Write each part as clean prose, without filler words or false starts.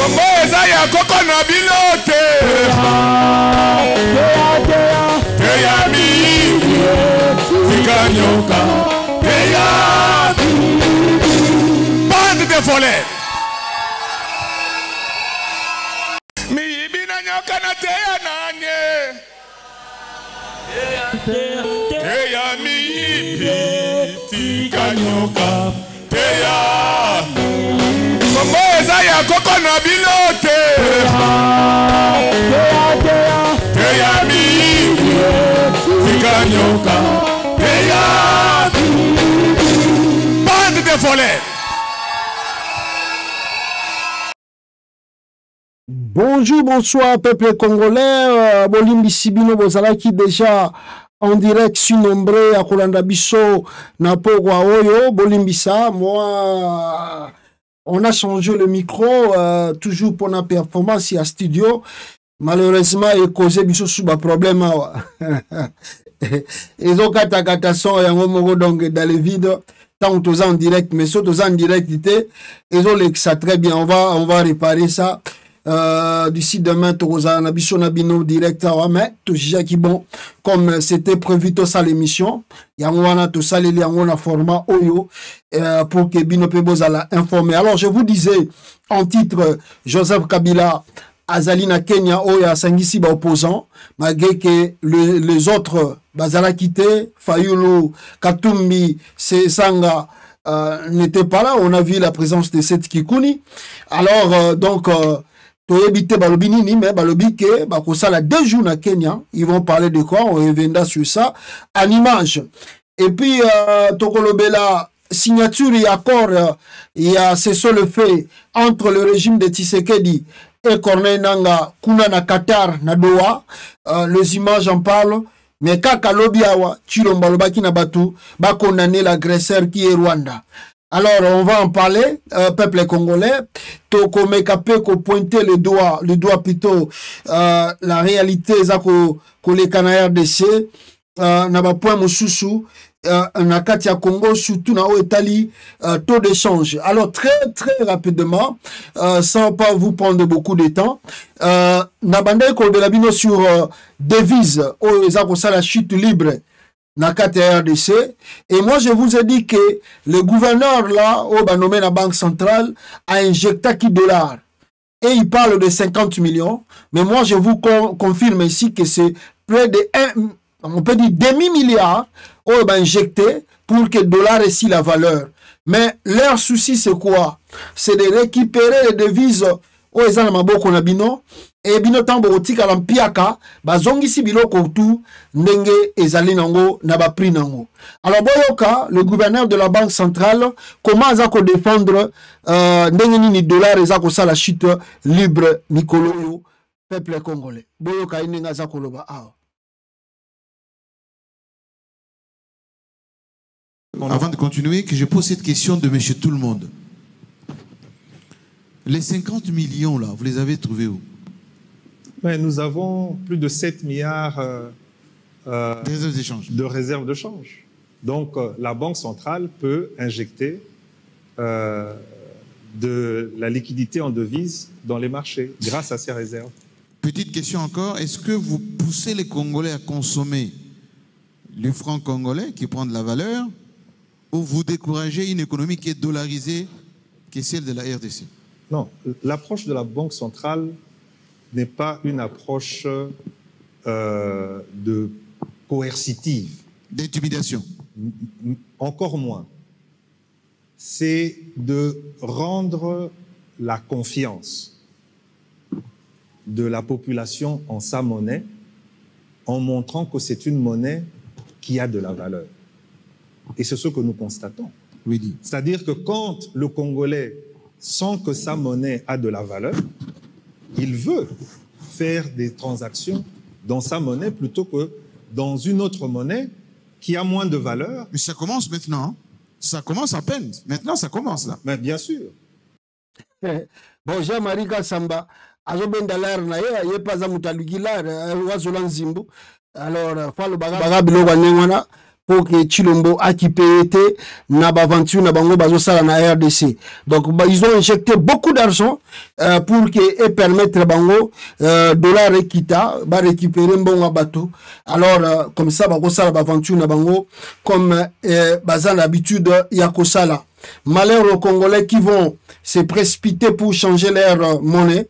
Kombo eza ya koko na bilote. Teya miyibi tikanyoka. Teya bande de volets. Miyibi na nyoka na teya nanye. Teya miyibi tikanyoka. Teya Kombo eza ya koko na bilote. Teya miyibi tikanyoka. Teya bande de volets. Bonjour, bonsoir, peuple congolais. Bolimbi Sibino Bozalaki déjà en direct sur Nombré à Kolanda Bisso Napogwa Oyo. Bolimbisa, moi, on a changé le micro, toujours pour la performance à studio. Malheureusement, il causé Bisso sous un problème. Et donc, son et un donc dans les vides. Tant que en direct, mais surtout en direct, ils ont ça très bien. On va réparer ça. D'ici demain, Toza Nabiso Nabino direct, mais tout qui bon, comme c'était prévu tout ça l'émission, Yangwana tout ça les Yangwana format Oyo pour que Bino Pebozala informer. Alors je vous disais en titre Joseph Kabila Azalina Kenya Oya Sangisi ba opposant, malgré que les autres Bazala quitté, Fayulu, Katumbi, Sanga n'étaient pas là. On a vu la présence de cette Kikuni. Alors donc Toyebite balobini mais balobike bakosala 2 jours na Kenya, ils vont parler de quoi, on reviendra sur ça en image. Et puis Tokolobela signature et accord il y a c'est le fait entre le régime de Tshisekedi et Corneille Nangaa kuna na Qatar na Doha, les images en parlent. Mais kaka lobi awa Chilomba lobaki na batu ba condamner l'agresseur qui est Rwanda. Alors, on va en parler, peuple congolais. Toko mekapé ko pointer le doigt plutôt la réalité zako les Canadiens RDC na ba point mususu na kati ya Congo surtout na Italie taux d'échange. Alors très rapidement sans pas vous prendre beaucoup de temps na bandai ko de la bino sur devise o zako sala chute libre na RDC. Et moi je vous ai dit que le gouverneur là au nommé la banque centrale a injecté qui dollars et il parle de 50 millions, mais moi je vous confirme ici que c'est près de on peut dire demi-milliard au injecté pour que le dollar ait si la valeur. Mais leur souci c'est quoi? C'est de récupérer les devises au ezana maboko na bino et bino tambo otika lampiaka bazongi si biloko tout ndenge ezali nango na ba prix nango. Alors boyoka le gouverneur de la banque centrale comment azako défendre ndenge nini dollar ezako sala chute libre mikolo peuple congolais. Boyoka inenga azako loba ah. Avant de continuer, que je pose cette question de monsieur tout le monde. Les 50 millions, là, vous les avez trouvés où? Ouais, nous avons plus de 7 milliards de réserves de change. Donc, la Banque centrale peut injecter de la liquidité en devises dans les marchés grâce à ces réserves. Petite question encore, est-ce que vous poussez les Congolais à consommer le franc congolais qui prend de la valeur ou vous découragez une économie qui est dollarisée, qui est celle de la RDC? Non, l'approche de la Banque centrale n'est pas une approche de coercitive. D'intimidation. Encore moins. C'est de rendre la confiance de la population en sa monnaie en montrant que c'est une monnaie qui a de la valeur. Et c'est ce que nous constatons. Oui. C'est-à-dire que quand le Congolais sent que sa monnaie a de la valeur, il veut faire des transactions dans sa monnaie plutôt que dans une autre monnaie qui a moins de valeur. Mais ça commence maintenant. Hein? Ça commence à peine. Maintenant, ça commence là. Mais bien sûr. Bon, Jean-Marie Kassamba, alors, pour que Chilombo Akipete na baventure na bango bazo sala na RDC. Donc ils ont injecté beaucoup d'argent pour que et permettre bango dollar Ekita ba récupérer mbongo bateau. Alors comme ça bako sala baventure na bango comme bazan l'habitude ya kosala. Malheur aux Congolais qui vont se précipiter pour changer leur monnaie.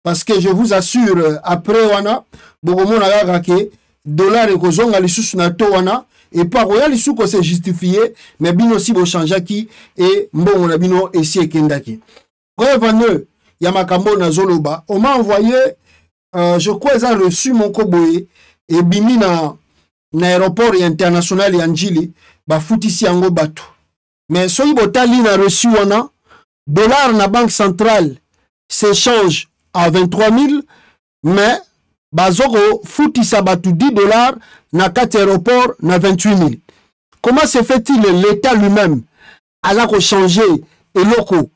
Parce que je vous assure, après wana, bogomo na gake dollar et kozonga lisusu na to wana et pas royal lisusu ko se justifier mais bino si bo changer qui et mbongo na bino esi ekendaki. Preuve ya makambo na zoloba, on m'a envoyé je crois ils ont reçu mon koboye et bimi na aéroport international ya Njili ba futisi yango bato. Mais soyi botali na reçu wana dollar na banque centrale s'échange à 23 000, mais bazoko foutisa batu 10 dollars na 4 aéroports na 28 000. Comment se fait-il l'État lui-même a changé et loko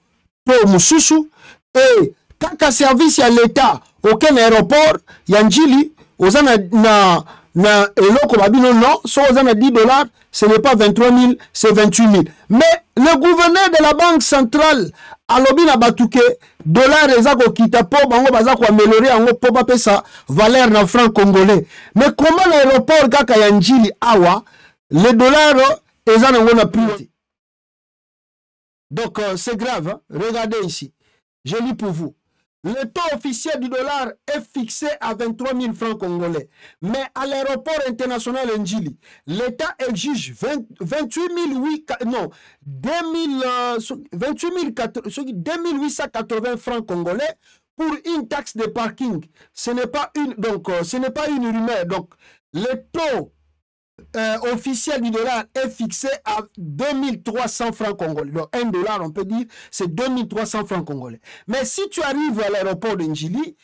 pour mususu et kaka service à l'État aucun aéroport yanjili ozana na eloko babino non so ozana 10 dollars ce n'est pas 23 000 c'est 28 000. Mais le gouverneur de la banque centrale alobi na batuke dollar ezako kita po bango bazako améliorer yango po ba pesa valeur na franc congolais. Mais comment l'aéroport kaka ya Njili awa le dollar ezana ngo na priorité. Donc c'est grave hein? Regardez ici. Je lis pour vous. Le taux officiel du dollar est fixé à 23 000 francs congolais. Mais à l'aéroport international Njili, l'État exige 2880 francs congolais pour une taxe de parking. Ce n'est pas une rumeur. Donc, le taux officiel du dollar est fixé à 2300 francs congolais. Donc, 1 dollar, on peut dire, c'est 2300 francs congolais. Mais si tu arrives à l'aéroport de Njili,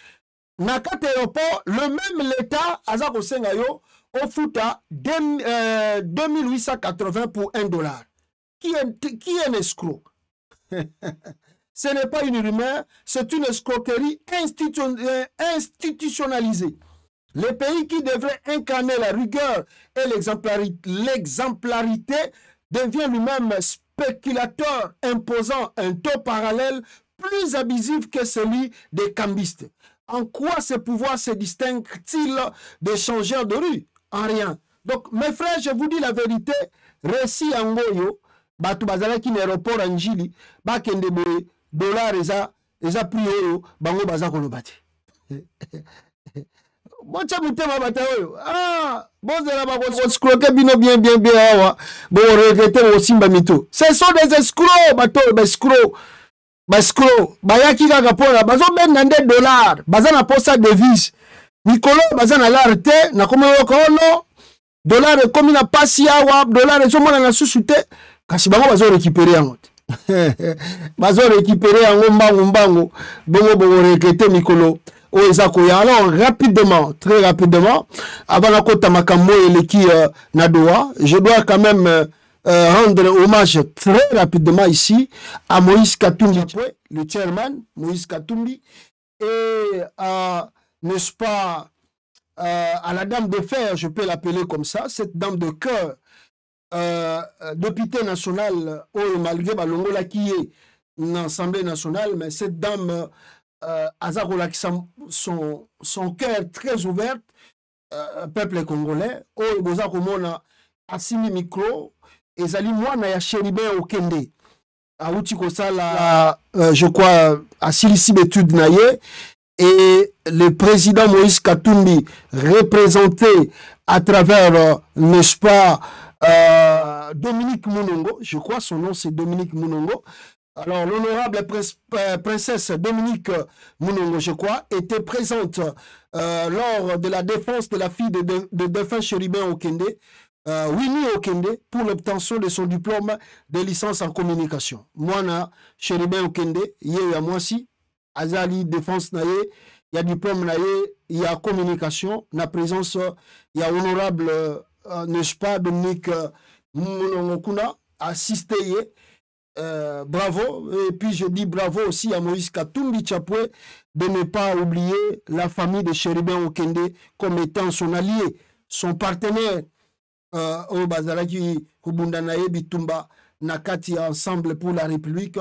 na 4 aéroports, le même l'État, Azako Sengayo, offre à 2880 pour 1 dollar. Qui est un escroc? Ce n'est pas une rumeur, c'est une escroquerie institutionnalisée. Le pays qui devrait incarner la rigueur et l'exemplarité devient lui-même spéculateur, imposant un taux parallèle plus abusif que celui des cambistes. En quoi ce pouvoir se distingue-t-il des changeurs de rue? En rien. Donc, mes frères, je vous dis la vérité, récit Angoyo, batu bazala ki aéroport Njili, ba kende boye, dollar eza priyo, bango baza kolobati. Bon, tu as mis ma bataille. Ah, bon, c'est là-bas, on se croque bien, bon, regretter aussi, Bamito. Ce sont des escrocs, bateau, escrocs. Bayaki Gagapona, bazo ben nande dollars, bazana posa devise. Nicolo, bazana l'arte, na comme no, dollar et comme na passi awa, dollar et somona na susute, kasi bango bazo récupérer en mode. Bazo récupérer en mbango, bongo regretter Nicolo. Alors, rapidement, très rapidement, avant la côte Makambo et l'équipe Nadoa, je dois quand même rendre hommage très rapidement ici à Moïse Katumbi, le chairman, Moïse Katumbi, et n'est-ce pas, à la dame de fer, je peux l'appeler comme ça, cette dame de cœur, député national, malgré Balongola qui est une assemblée nationale, mais cette dame Azako son cœur très ouvert, peuple congolais, Boza Komona Asimi Micro, et Zali Mwana ya Chéribin Okende, Aouti Kosala, je crois, à Silisi Betud Naye, et le président Moïse Katumbi, représenté à travers, n'est-ce pas, Dominique Mounongo, je crois son nom c'est Dominique Mounongo. Alors, l'honorable princesse Dominique Mounongo, je crois, était présente lors de la défense de la fille de défunt Chéribin Okende, Winnie Okende, pour l'obtention de son diplôme de licence en communication. Moi, Chéribin Okende, il y a moi aussi, Azali défense naye, il y a diplôme naye, il y a communication, la présence, il y a honorable, n'est-ce pas, Dominique Mounongo Kuna, assisté. Bravo, et puis je dis bravo aussi à Moïse Katumbi Tchapoué de ne pas oublier la famille de Chéribin Okende comme étant son allié, son partenaire oyo bazalaki kobunda na ye bitumba na kati ya Ensemble pour la République.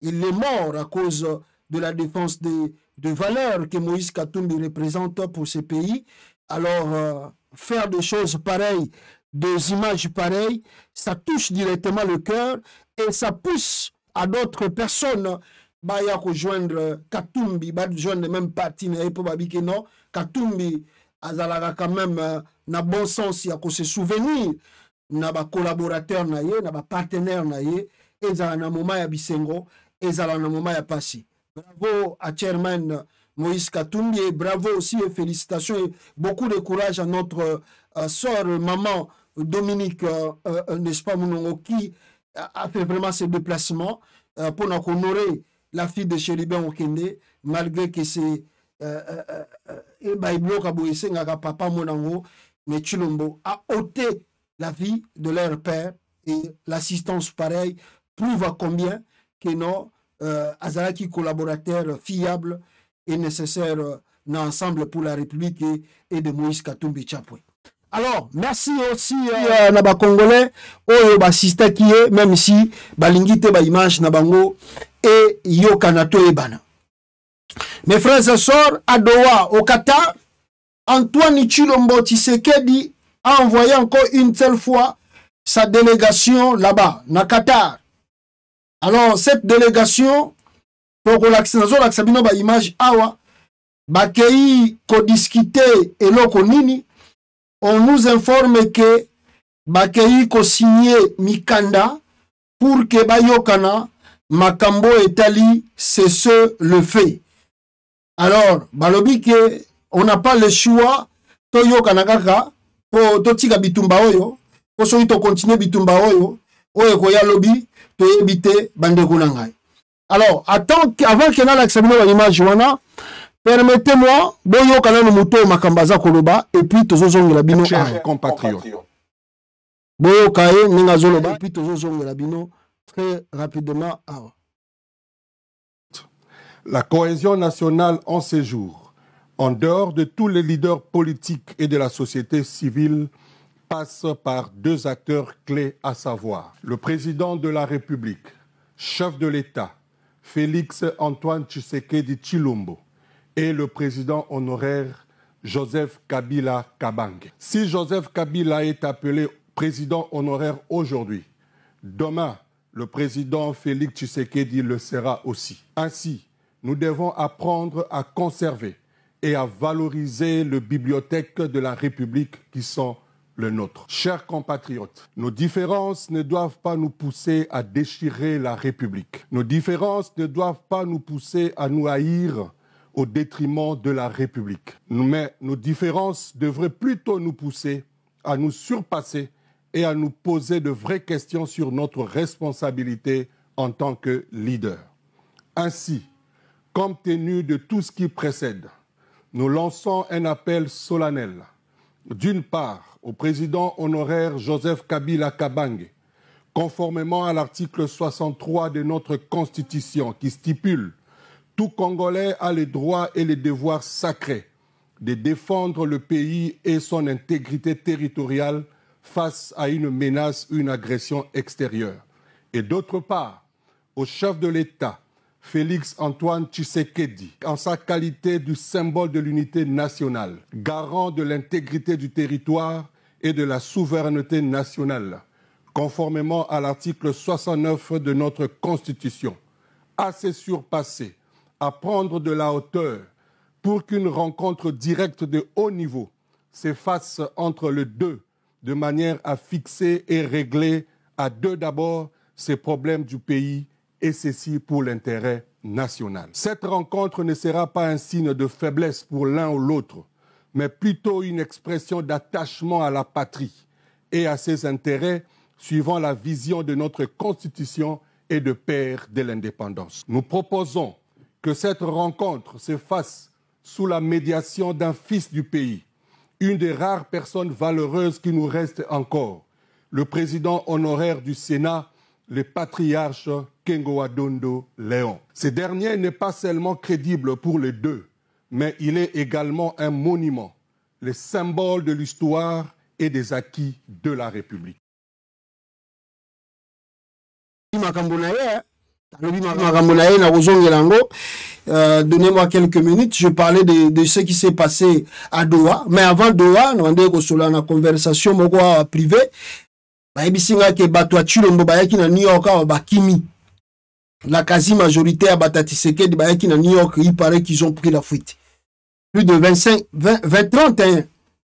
Il est mort à cause de la défense de valeurs que Moïse Katumbi représente pour ce pays. Alors, faire des choses pareilles, des images pareilles, ça touche directement le cœur et ça pousse à d'autres personnes baya rejoindre Katumbi, ba joindre le même parti, mais pour babike non, Katumbi azalaka quand même na bon sens, il y a que se souvenir na ba collaborateur na ye, na ba partenaire na ye, ezala na moment ya bisengo, ezala na moment ya pasi. Bravo à Chairman Moïse Katumbi et bravo aussi et félicitations et beaucoup de courage à notre sœur, maman Dominique, n'est-ce pas, Mounongo, qui a fait vraiment ce déplacement pour nous honorer la fille de Chéribin Okende, malgré que c'est papa Monango, mais Chilombo a ôté la vie de leur père et l'assistance pareille prouve à combien que nos Azalaki collaborateurs fiables et nécessaires dans Ensemble pour la République et de Moïse Katumbi Chapwe. Alors, merci aussi à Naba Congolais, au Basista qui est, même si Balingite ba image Nabango et Yokanato Ebana. Mes frères et sœurs, à Doha, au Qatar, Antoine Tshilombo Tshisekedi a envoyé encore une seule fois sa délégation là-bas, na Qatar. Alors, cette délégation, pour l'accès ba image awa, bakei ko discuter et loko nini, on nous informe que bakei ko signer mikanda pour que bayokana makambo etali c'est ce le fait. Alors, balobi que on n'a pas le choix to yokana kaka po to tika bitumba oyo, po so to continuer bitumba oyo, oyo ko ya lobi to ebite bande kunangai. Alors, avant que na l'accès ba image wana, permettez-moi, boyo kanano muto makambaza koloba, et puis tozozongela bino. Chers compatriotes. Boyo kaye ninga zoloba, et puis tozozongela bino très rapidement. La cohésion nationale en ces jours, en dehors de tous les leaders politiques et de la société civile, passe par deux acteurs clés, à savoir le président de la République, chef de l'État, Félix Antoine Tshisekedi Tshilombo, et le président honoraire Joseph Kabila Kabange. Si Joseph Kabila est appelé président honoraire aujourd'hui, demain, le président Félix Tshisekedi le sera aussi. Ainsi, nous devons apprendre à conserver et à valoriser les bibliothèques de la République qui sont le nôtre. Chers compatriotes, nos différences ne doivent pas nous pousser à déchirer la République. Nos différences ne doivent pas nous pousser à nous haïr au détriment de la République. Mais nos différences devraient plutôt nous pousser à nous surpasser et à nous poser de vraies questions sur notre responsabilité en tant que leader. Ainsi, compte tenu de tout ce qui précède, nous lançons un appel solennel, d'une part, au président honoraire Joseph Kabila Kabange, conformément à l'article 63 de notre Constitution qui stipule « Tout Congolais a les droits et les devoirs sacrés de défendre le pays et son intégrité territoriale face à une menace ou une agression extérieure. » Et d'autre part, au chef de l'État, Félix Antoine Tshisekedi, en sa qualité du symbole de l'unité nationale, garant de l'intégrité du territoire et de la souveraineté nationale, conformément à l'article 69 de notre Constitution, à se surpasser, à prendre de la hauteur pour qu'une rencontre directe de haut niveau s'efface entre les deux, de manière à fixer et régler à deux d'abord ces problèmes du pays, et ceci pour l'intérêt national. Cette rencontre ne sera pas un signe de faiblesse pour l'un ou l'autre, mais plutôt une expression d'attachement à la patrie et à ses intérêts suivant la vision de notre Constitution et de père de l'indépendance. Nous proposons que cette rencontre se fasse sous la médiation d'un fils du pays, une des rares personnes valeureuses qui nous reste encore, le président honoraire du Sénat, le patriarche Kengo Adondo Léon. Ce dernier n'est pas seulement crédible pour les deux, mais il est également un monument, le symbole de l'histoire et des acquis de la République. Donnez-moi quelques minutes, je parlais de ce qui s'est passé à Doha. Mais avant Doha, nous avons une conversation privée. La quasi-majorité à Batatiseke de Bayaki à New York, il paraît qu'ils ont pris la fuite. Plus de 31.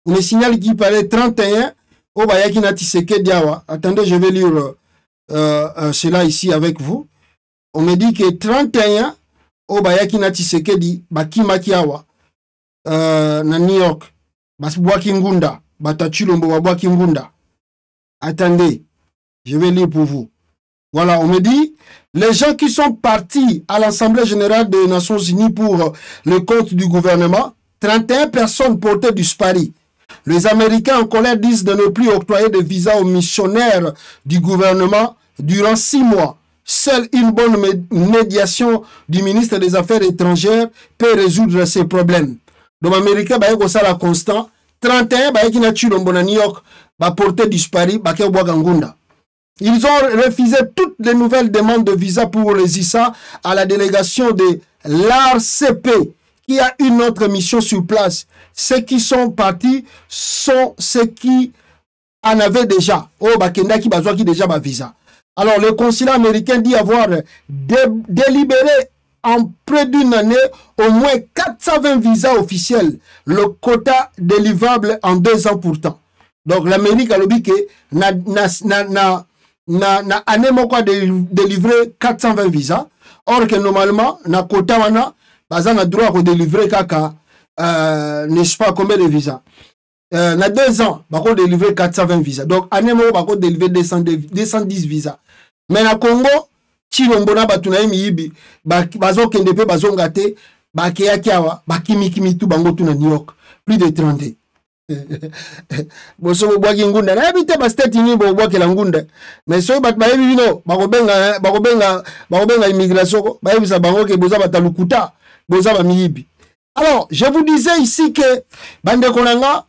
On me signale qu'il paraît 31 au Bayaki Natiseke Diawa. Attendez, je vais lire cela ici avec vous. On me dit que 31 au Bayaki Natiseke di Bakima Kiawa na New York. Basbwaki Ngunda. Batachulombo Wabwaki Ngunda. Attendez, je vais lire pour vous. Voilà, on me dit, les gens qui sont partis à l'Assemblée générale des Nations Unies pour le compte du gouvernement, 31 personnes portées disparues. Les Américains en colère disent de ne plus octroyer de visa aux missionnaires du gouvernement durant 6 mois. Seule une bonne médiation du ministre des Affaires étrangères peut résoudre ces problèmes. Donc, les Américains, ça la constant. 31, qui n'a tué le New York, porté disparu, ils ont refusé toutes les nouvelles demandes de visa pour les ISA à la délégation de l'ARCP, qui a une autre mission sur place. Ceux qui sont partis sont ceux qui en avaient déjà. Oh, Bakenda qui a déjà ma visa. Alors, le consulat américain dit avoir délibéré en près d'une année au moins 420 visas officiels, le quota délivrable en 2 ans pourtant. Donc, l'Amérique a dit que n'a délivré 420 visas. Or que normalement, na quota wana, bazan a droit de délivrer kaka, n'est-ce pas combien de visas. Na 2 ans, bako délivrer 420 visas. Donc, année mo bako délivrer 210 visas. Mais na Congo, Chilombona batunaye miyibi, bazo kendepe bazo ngate, bakeya kiawa, bakimi tu bango tu na New York. Plus de 30. Boso bwaki ngunda na habite ba state ni bo bwaki la ngunda mais so bat ba yebi bino bakobenga immigration ko ba yebi sa bango ke boza batalukuta boza ba miyibi. Alors je vous disais ici que bande konanga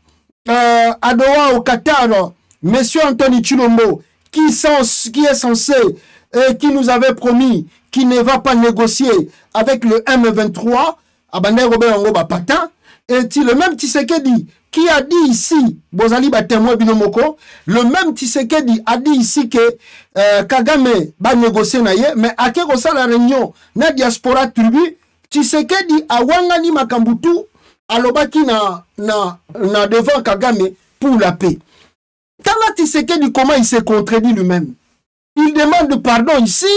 à Doha au Qatar, monsieur Anthony Tshilombo qui est censé qui nous avait promis qu'il ne va pas négocier avec le M23 à bande Robert Ngo ba patin. Et le même Tshisekedi qui a dit ici, Bozali ba témoin binomoko, le même Tshisekedi a dit ici que Kagame va négocier naye, mais à quel moment la réunion na diaspora tribu, Tshisekedi a wangani makambutu alobaki na devant Kagame pour la paix. Quand Tshisekedi comment il s'est contredit lui-même? Il demande pardon ici,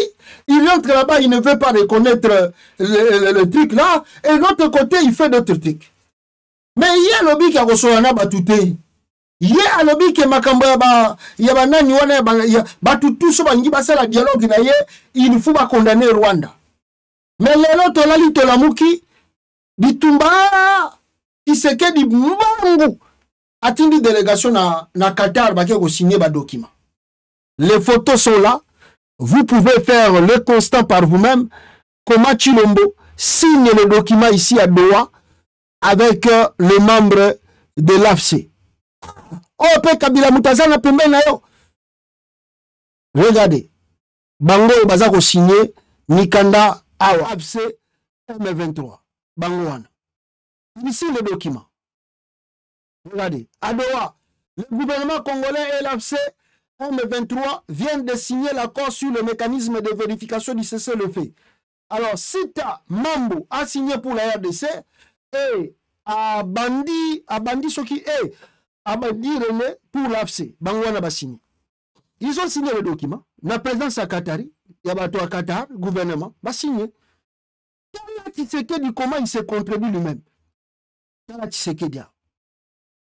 il entre là-bas, il ne veut pas reconnaître le truc là, et de l'autre côté, il fait d'autres trucs. Mais il y a lobby qui a reçu un batouté. Il y a lobby qui a la dialogue, il faut pas condamner Rwanda. Mais l'autre là, il la mouki, Bitumba, il se qu'est dit Mbangu, a une délégation na Qatar, qui a signé un document. Les photos sont là. Vous pouvez faire le constat par vous-même. Comment Tshilombo signe le document ici à Doha avec les membres de l'AFC. Oh, pe Kabila Mutazana pembeni na yo. Regardez. Bango bazako signé Nikanda Awa. AFC M23. Bango wana. Ici le document. Regardez. À Doha, le gouvernement congolais et l'AFC M23 viennent de signer l'accord sur le mécanisme de vérification du cessez-le-feu. Alors, Sita Mambo a signé pour la RDC et à Bandi Soki et à Bandi René pour l'AFC. Bangwana ba signé. Ils ont signé le document. La présidence à Qatari, Yabato à Qatar, gouvernement, va signer. Tala Tshisekedi, comment il s'est contredit lui-même. Tala Tshisekedi.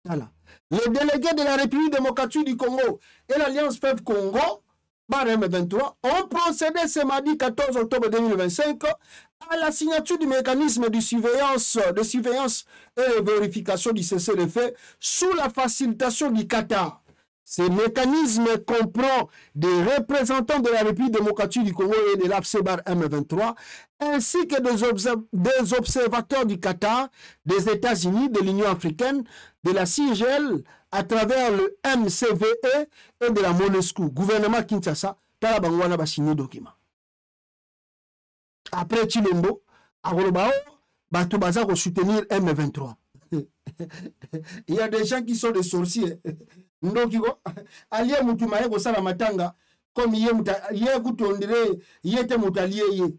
Voilà. Les délégués de la République démocratique du Congo et l'Alliance PEV Congo, M23, ont procédé ce mardi 14 octobre 2025 à la signature du mécanisme de surveillance et de vérification du cessez-le-feu sous la facilitation du Qatar. Ce mécanisme comprend des représentants de la République démocratique du Congo et de l'AFCEBAR M23, ainsi que des observateurs du Qatar, des États-Unis, de l'Union africaine, de la CIGL, à travers le MCVE et de la MONUSCO. Gouvernement Kinshasa, Talabangwana va signer document. Après Chilombo, à Rolobao, Bato Baza va soutenir M23. Il y a des gens qui sont des sorciers. Ndokiko aliye mutu maye ko sala matanga comme ye kutondire yete mutaliye ye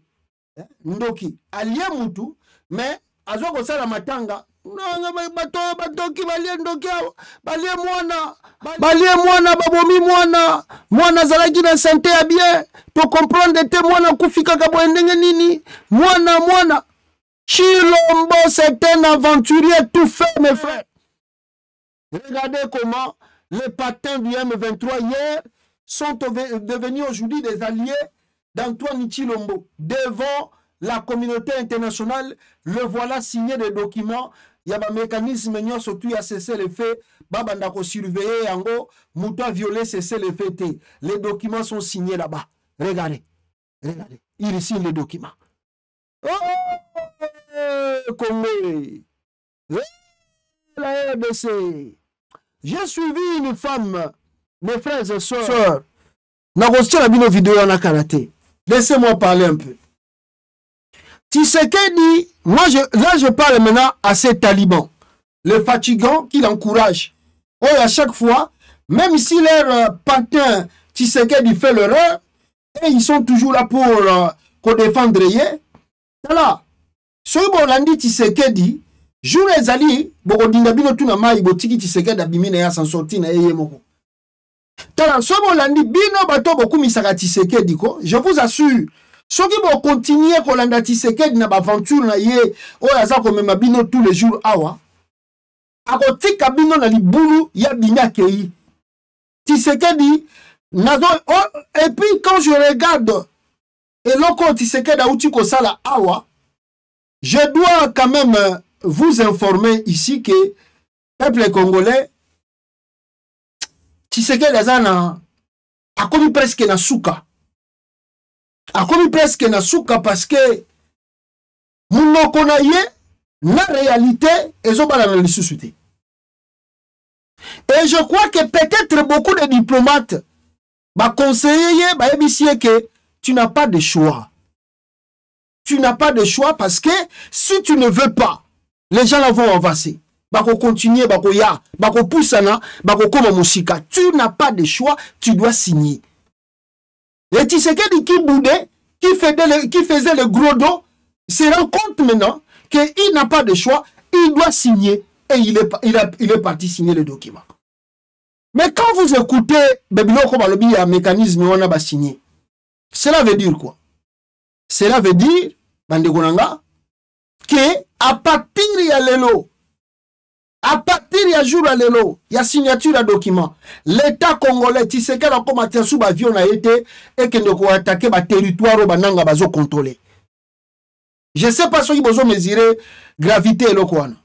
ndoki aliye mutu mais azo ko sala matanga batoki balie ndoki balie mwana babomi mwana zalaki na santé ya bien to comprendre te mwana kufika kabo ndenge nini mwana Chilombo c'est un aventurier tout fait mes frères. Regardez comment les patins du M23 hier sont devenus aujourd'hui des alliés d'Antoine Chilombo. Devant la communauté internationale, le voilà signé des documents. Il y a un mécanisme, surtout à cesser les faits. Babanda ko surveiller yango, Mouta violé cesser les faits. Les documents sont signés là-bas. Regardez. Il signe les documents. Oh, Congo. La RDC. J'ai suivi une femme, mes frères et sœurs. Laissez-moi parler un peu. Tshisekedi, là je parle maintenant à ces talibans, les fatigants qui l'encouragent. Oh, à chaque fois, même si leur patin Tshisekedi fait l'erreur, et ils sont toujours là pour défendre. Voilà. Ce que Bolandi Tshisekedi, jour les alliés, bokodinga bino tuna mai botiki Tshisekedi abimina ya s'en sortir na yeye moko. Tala so bolandi bino bato bokumisaka Tshisekedi ko, je vous assure, soki bo continuer kolanda Tshisekedi na aventure na ye, oyaza ko mema bino tous les jours awa. Akotika bino na libulu ya binya kei. Tshisekedi nazo et puis quand je regarde et loko Tshisekedi auti ko sala awa, je dois quand même vous informer ici que le peuple congolais, Tshisekedi Azana a commis presque na souka. A commis presque na souka parce que nous connaissons la réalité et nous avons suscité. Et je crois que peut-être beaucoup de diplomates va conseiller que tu n'as pas de choix. Tu n'as pas de choix parce que si tu ne veux pas, les gens la vont avancer. Bako continuer, bako ya, bako poussana, bako koma musika. Tu n'as pas de choix, tu dois signer. Et Tshisekedi qui boudait, qui faisait le gros dos, se rend compte maintenant qu'il n'a pas de choix, il doit signer. Et il est parti signer le document. Mais quand vous écoutez Bebiloko Balobi a un mécanisme on a pas signé, cela veut dire quoi? Cela veut dire, Bandegonanga, que à partir de l'élo, à partir de jour à l'élo, il y a signature à document. L'État congolais, Tshisekedi a commencé sous avion a été et qu'il doit attaquer le territoire où bananga bazo contrôler. Je ne sais pas si vous mesurer gravité et l'okwana.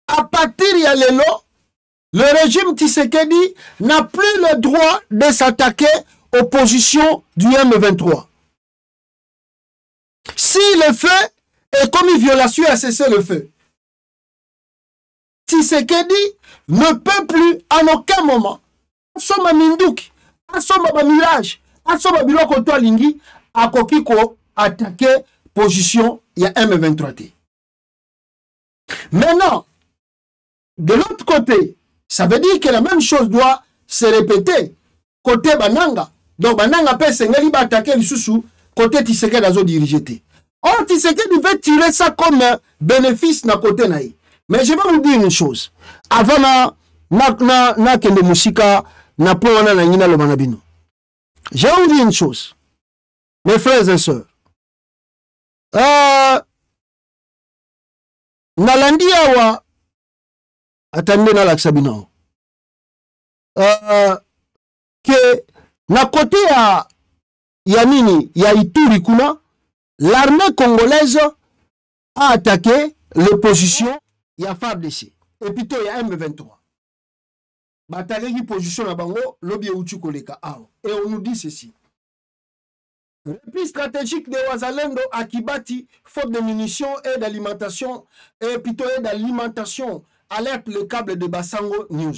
À partir de l'élo, le régime Tshisekedi n'a plus le droit de s'attaquer aux positions du M23. Si le feu est commis violation à cesser le feu, Tshisekedi ne peut plus en aucun moment asoma Minduki, asoma Mirage, asoma Biloko Toalingi, à Kokiko attaquer position il y a M23. Maintenant, de l'autre côté, ça veut dire que la même chose doit se répéter côté Bananga. Donc Bananga peut s'engager à attaquer le sous côté Tshisekedi a dirigé. Or Tshisekedi veut tirer ça comme bénéfice na côté naï. Mais je vais vous dire une chose. Avant na kende musika na po wana na ngina lo manabino. Je vais vous dire une chose. Mes frères et sœurs. Nalandi awa attendez na laksabino. Que na côté ya nini ya Ituri kuna l'armée congolaise a attaqué l'opposition, il y a FARDC, et plutôt il y a M23. batalaki position na bango lobby euti koleka awa. Et on nous dit ceci. Repli stratégique de Wazalendo à Kibati, faute de munitions et d'alimentation, et plutôt d'alimentation, alerte le câble de Basango News.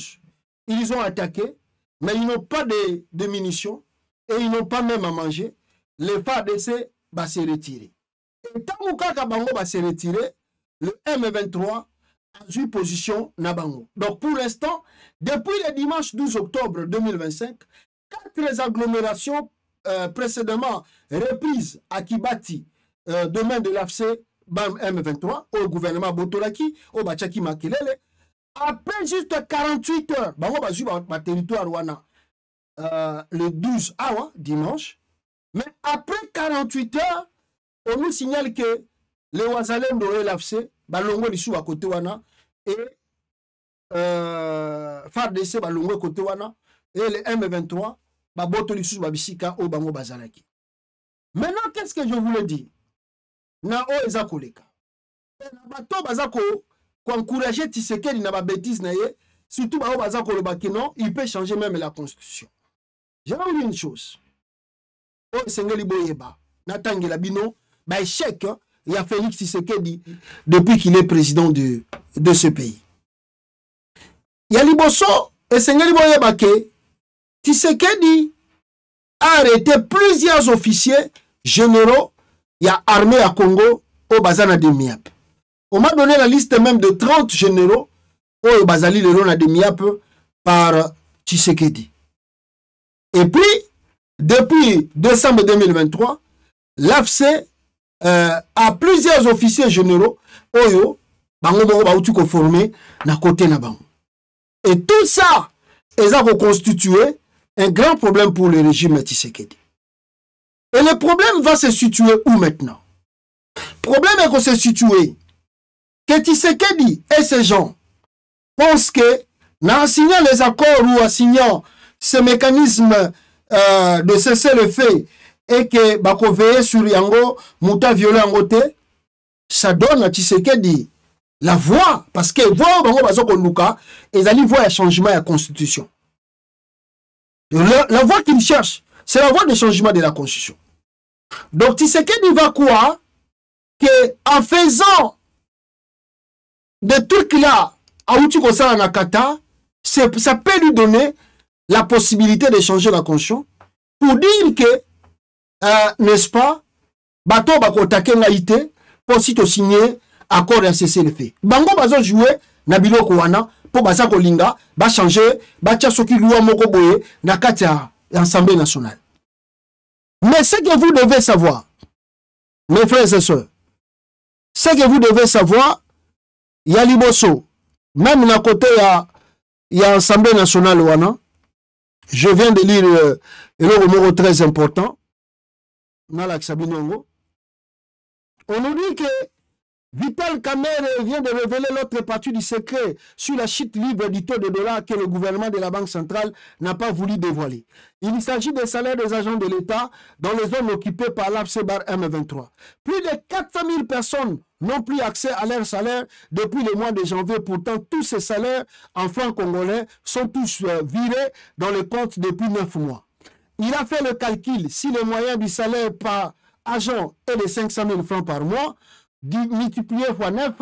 Ils ont attaqué, mais ils n'ont pas de munitions et ils n'ont pas même à manger. Les FARDC va se retirer. Et tant que Bango va se retirer, le M23 a eu position Nabango. Donc pour l'instant, depuis le dimanche 12 octobre 2025, 4 agglomérations précédemment reprises à Kibati, domaine de l'AFC, BAM M23, au gouvernement Botolaki, au Bachaki Makelele, après juste 48 heures, Bango va suivre ma territoire Wana, le 12 awa, dimanche, mais après 48 heures, on nous signale que les Wazalendo et l'AFC, Balongo dessous à côté Wana, et FARDC, Balongo côté Wana, et le M23, Baboto dessous Babisika, au Bango Bazalaki. Maintenant, qu'est-ce que je voulais dire? Na o ezakoleka. Na bato bazako pour encourager Tshisekedi na ba bêtise na ye, surtout ba o bazako le bakino, il peut changer même la constitution. J'ai envie une chose. O sengeli boyeba, natangela bino, ba échec, il y a Félix Tshisekedi depuis qu'il est président de ce pays. Il y a liboso et sengeli boyeba ke Tshisekedi a arrêté plusieurs officiers généraux, il y a armée à Congo au Bazana de Miap. On m'a donné la liste même de 30 généraux au Bazali le Rona de Miap par Tshisekedi. Et puis, depuis décembre 2023, l'AFC a plusieurs officiers généraux Oyo, Bango Baoutuko formé na côté na Bango. Et tout ça, ils ont constitué un grand problème pour le régime Tshisekedi. Et le problème va se situer où maintenant? Le problème est qu'on se situe que Tshisekedi et ces gens pensent que, en signant les accords ou en signant ce mécanisme de cesser le feu et que bako veiller sur Yango, Mouta violé en côté, ça donne à Tshisekedi la voie, parce que voix Bango Bazoko Luka, ils allaient voir un changement de la constitution. La voie qu'il cherche, c'est la voie de changement de la constitution. Donc Tshisekedi va croire qu'en faisant des trucs là, à Outikosa Nakata, ça peut lui donner la possibilité de changer la constitution pour dire que, n'est-ce pas, Bato Bako Takengaïté, pour si tu signer accord de cesser le fait. Bango Bazo jouer, Nabilo Kouana, pour Bazako Linga, va changer, va Tchasoki Loua Moko Boye, Nakatia, l'Assemblée nationale. Mais ce que vous devez savoir, mes frères et sœurs, ce que vous devez savoir, il y a Liboso, même d'un côté, il y a l'Assemblée nationale, Wana. Je viens de lire le numéro très important, on nous dit que Vital Kamerhe vient de révéler l'autre partie du secret sur la chute libre du taux de dollar que le gouvernement de la Banque centrale n'a pas voulu dévoiler. Il s'agit des salaires des agents de l'État dans les zones occupées par l'AFC-Bar M23. Plus de 400 000 personnes n'ont plus accès à leur salaire depuis le mois de janvier. Pourtant, tous ces salaires en francs congolais sont tous virés dans les comptes depuis 9 mois. Il a fait le calcul si le moyen du salaire par agent est de 500 000 francs par mois, multiplié fois 9,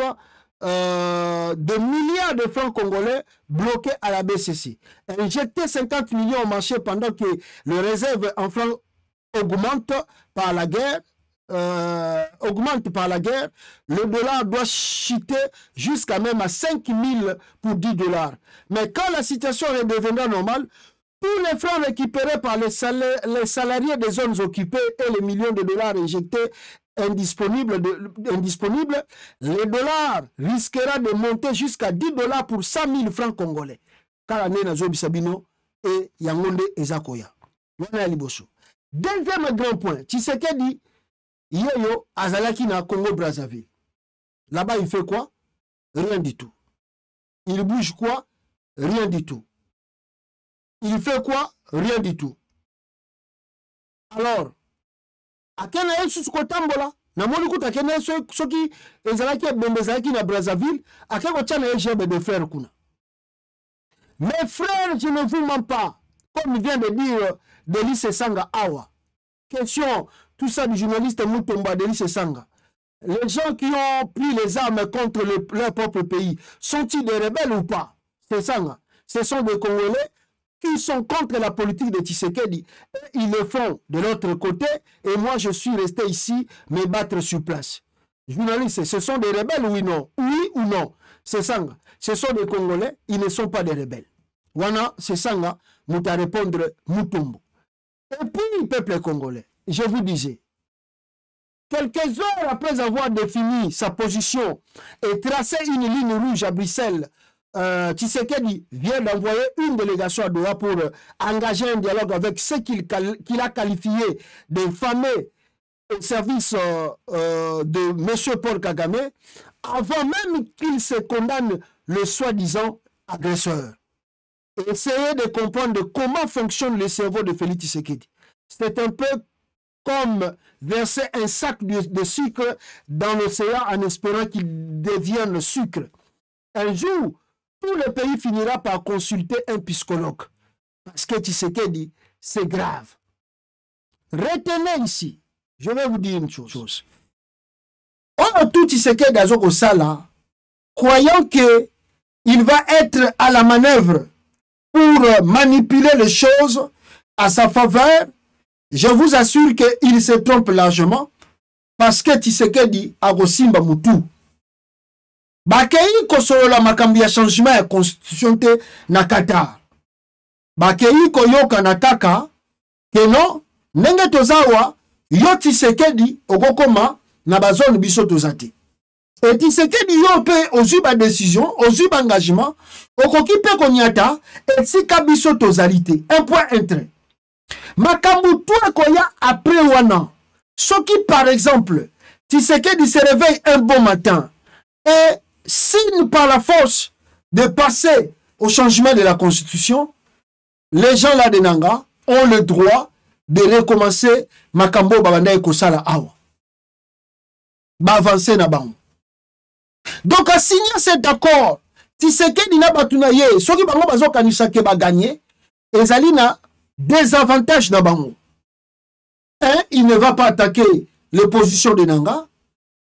de milliards de francs congolais bloqués à la BCC. Injecter 50 millions au marché pendant que les réserves en francs augmentent par la guerre, le dollar doit chuter jusqu'à même à 5 000 pour 10 $. Mais quand la situation redeviendra normale, tous les francs récupérés par les salariés des zones occupées et les millions de dollars injectés indisponible, le dollar risquera de monter jusqu'à 10 $ pour 100 000 francs congolais. Car l'année n'a pas Sabino et Yangonde et Zakoya. Deuxième grand point, Tshisekedi, Yoyo, Azalaki na Congo Brazzaville. Là-bas, il fait quoi? Rien du tout. Il bouge quoi? Rien du tout. Il fait quoi? Rien du tout. Alors, akena yesu kotambola na moni kuta akena soki ezalaki bembezalaki na Brazzaville akeko tchana jebe de frère kuna. Mes frères, je ne vous mens pas. Comme vient de dire Delis Sanga Awa. Question, tout ça du journaliste Moutomba Delis Sanga. Les gens qui ont pris les armes contre leur propre pays, sont-ils des rebelles ou pas? C'est ça. Ce sont des Congolais qui sont contre la politique de Tshisekedi. Ils le font de l'autre côté et moi je suis resté ici me battre sur place. Journalistes, ce sont des rebelles oui non? Oui ou non? C'est ça. Ce sont des Congolais, ils ne sont pas des rebelles. Voilà, c'est ça. Nous à répondre Moutombo. Et puis, peuple congolais, je vous disais, quelques heures après avoir défini sa position et tracé une ligne rouge à Bruxelles, Tshisekedi vient d'envoyer une délégation à Doha pour engager un dialogue avec ceux qu'il a qualifiés d'infamés au service de M. Paul Kagame, avant même qu'il se condamne le soi-disant agresseur. Essayez de comprendre comment fonctionne le cerveau de Félix Tshisekedi. C'est un peu comme verser un sac de sucre dans l'océan en espérant qu'il devienne sucre. Un jour, tout le pays finira par consulter un psychologue. Parce que Tshisekedi, c'est grave. Retenez ici, je vais vous dire une chose. Oh, tout Tshisekedi Azoko Sala, croyant qu'il va être à la manœuvre pour manipuler les choses à sa faveur, je vous assure qu'il se trompe largement parce que Tshisekedi a Gosimba Moutou. Bakei kosolola makambi ya changement ya constitution te na Qatar. Bakei koyoka nataka keno nenge tozawa yo Tshisekedi okokoma na bazone biso tozate. Et Tshisekedi yo pe ozuba décision, ozuba engagement, okoki pe konyata et sika biso tozalite. Un point intérêt. Makambu toi koya après wana. Soki par exemple, Tshisekedi se réveille un bon matin et signe par la force de passer au changement de la constitution, les gens là de Nanga ont le droit de recommencer Makambo Babanda et Kosala Awa. Ba avancer na bango. Donc à signer cet accord, Tshisekedi na batuna ye, soki bango bazo kanisa ke ba gagner, ezali na désavantage na bango. Un, il ne va pas attaquer les positions de Nanga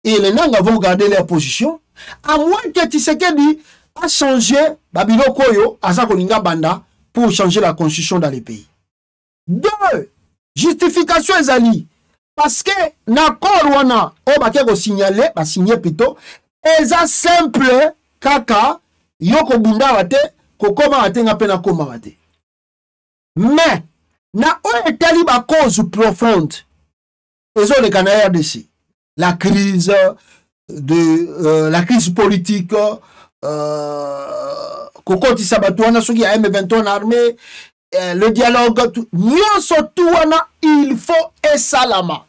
et les Nanga vont garder leur position. À moins que Tshisekedi a changé Babilo Koyo, Azakoninga Banda, pour changer la constitution dans les pays. Deux, justification ezali. Parce que l'accord wana, on va signaler, va signer plutôt, eza simple kaka, yoko bunda wate, kokoma wate nga pena koma wate. Mais, na o etali ba cause profonde, ezo le Canada RDC. La crise la crise politique, Kokoti Sabatouana, ceux qui a M21 armée, le dialogue, il faut et salama.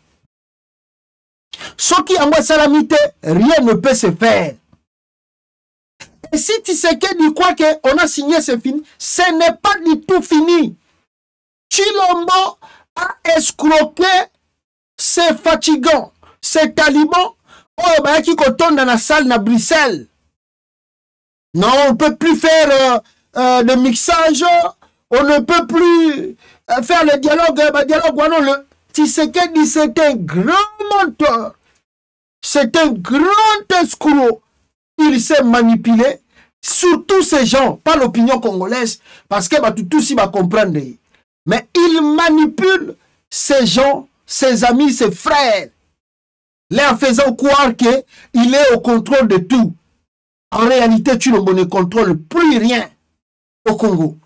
Ce qui a salamité, rien ne peut se faire. Et si Tshisekedi croit qu'on a signé, c'est fini, ce n'est pas du tout fini. Chilombo a escroqué, c'est fatigant, c'est talibans. Oh, bah, qui cotonne dans la salle de Bruxelles. Non, on ne peut plus faire de mixage. On ne peut plus faire le dialogue. Le Tshisekedi, c'est un grand menteur. C'est un grand escroc. Il s'est manipulé. Surtout ces gens, pas l'opinion congolaise. Parce que bah, tout si va comprendre. Mais il manipule ces gens, ses amis, ses frères. En faisant croire qu'il est au contrôle de tout. En réalité, Tshilombo ne contrôle plus rien au Congo.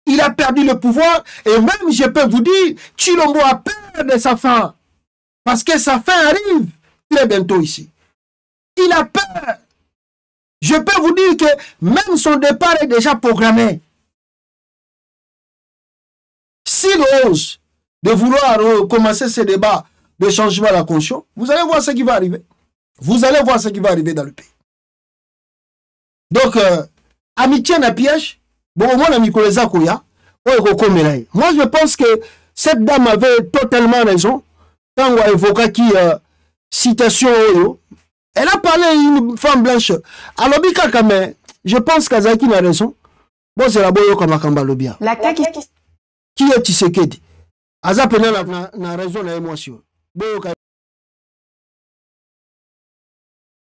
Il a perdu le pouvoir et même, je peux vous dire, Tshilombo a peur de sa fin. Parce que sa fin arrive très bientôt ici. Il a peur. Je peux vous dire que même son départ est déjà programmé. S'il ose de vouloir commencer ce débat de changement à la conscience, vous allez voir ce qui va arriver. Vous allez voir ce qui va arriver dans le pays. Donc, amitié na piège, bon, moi, moi, je pense que cette dame avait totalement raison quand on a évoqué qui citation, elle a parlé à une femme blanche. Alors, je pense qu'Azaki a raison. Bon, c'est la boyoka makamba lobia. La CAQ Qui est Tshisekedi? Aza pena na raison na émotion. Boyoka.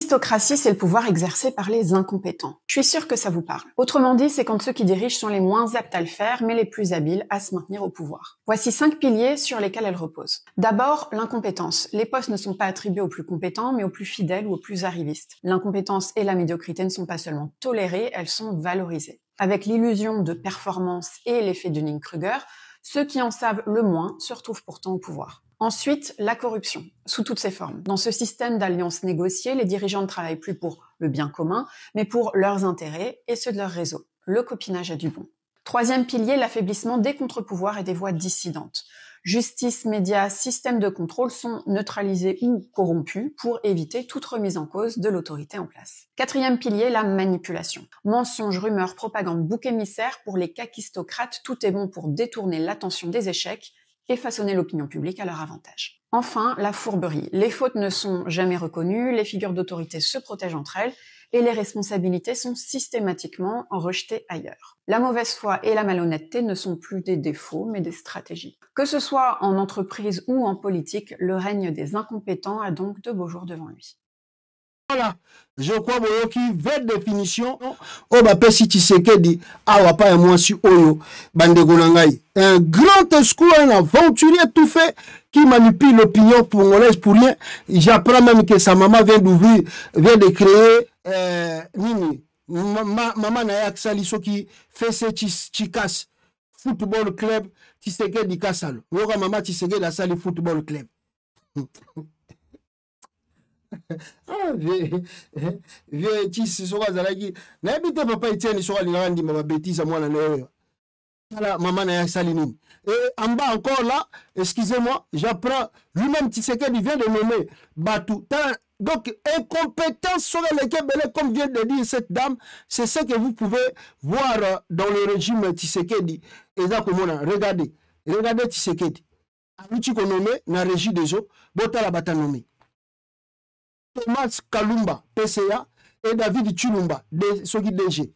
L'aristocratie, c'est le pouvoir exercé par les incompétents. Je suis sûre que ça vous parle. Autrement dit, c'est quand ceux qui dirigent sont les moins aptes à le faire, mais les plus habiles à se maintenir au pouvoir. Voici 5 piliers sur lesquels elle repose. D'abord, l'incompétence. Les postes ne sont pas attribués aux plus compétents, mais aux plus fidèles ou aux plus arrivistes. L'incompétence et la médiocrité ne sont pas seulement tolérées, elles sont valorisées. Avec l'illusion de performance et l'effet Dunning-Kruger, ceux qui en savent le moins se retrouvent pourtant au pouvoir. Ensuite, la corruption, sous toutes ses formes. Dans ce système d'alliances négociées, les dirigeants ne travaillent plus pour le bien commun, mais pour leurs intérêts et ceux de leur réseau. Le copinage est du bon. Troisième pilier, l'affaiblissement des contre-pouvoirs et des voix dissidentes. Justice, médias, système de contrôle sont neutralisés ou corrompus pour éviter toute remise en cause de l'autorité en place. Quatrième pilier, la manipulation. Mensonges, rumeurs, propagande, bouc émissaire, pour les kakistocrates, tout est bon pour détourner l'attention des échecs et façonner l'opinion publique à leur avantage. Enfin, la fourberie. Les fautes ne sont jamais reconnues, les figures d'autorité se protègent entre elles, et les responsabilités sont systématiquement rejetées ailleurs. La mauvaise foi et la malhonnêteté ne sont plus des défauts, mais des stratégies. Que ce soit en entreprise ou en politique, le règne des incompétents a donc de beaux jours devant lui. Voilà, je crois que vers définition, oh bah pesi Tshisekedi, awa pa moi si oyo, bandego nangai. Un grand escroc, un aventurier tout fait, qui manipule l'opinion congolaise pour rien. J'apprends même que sa maman vient de créer, maman na yaksali qui fait ce Chikas football club, Tshisekedi Kasalo. Yoga maman Tshisekedi Asali football club. Vieux tisi soka zalaki na ebite papa Etienne soka linga ndima ba bêtise à moi na neyo voilà maman na sali nini et en bas encore là excusez-moi j'apprends lui-même Tshisekedi vient de nommer Batou donc incompétence sur lesquelles comme vient de dire cette dame c'est ce que vous pouvez voir dans le régime Tshisekedi et ça comme on regardez Tshisekedi amuchi ko nommé na régie des eaux botala bata nommé Thomas Kalumba, PCA, et David Chulumba, Sogi DG.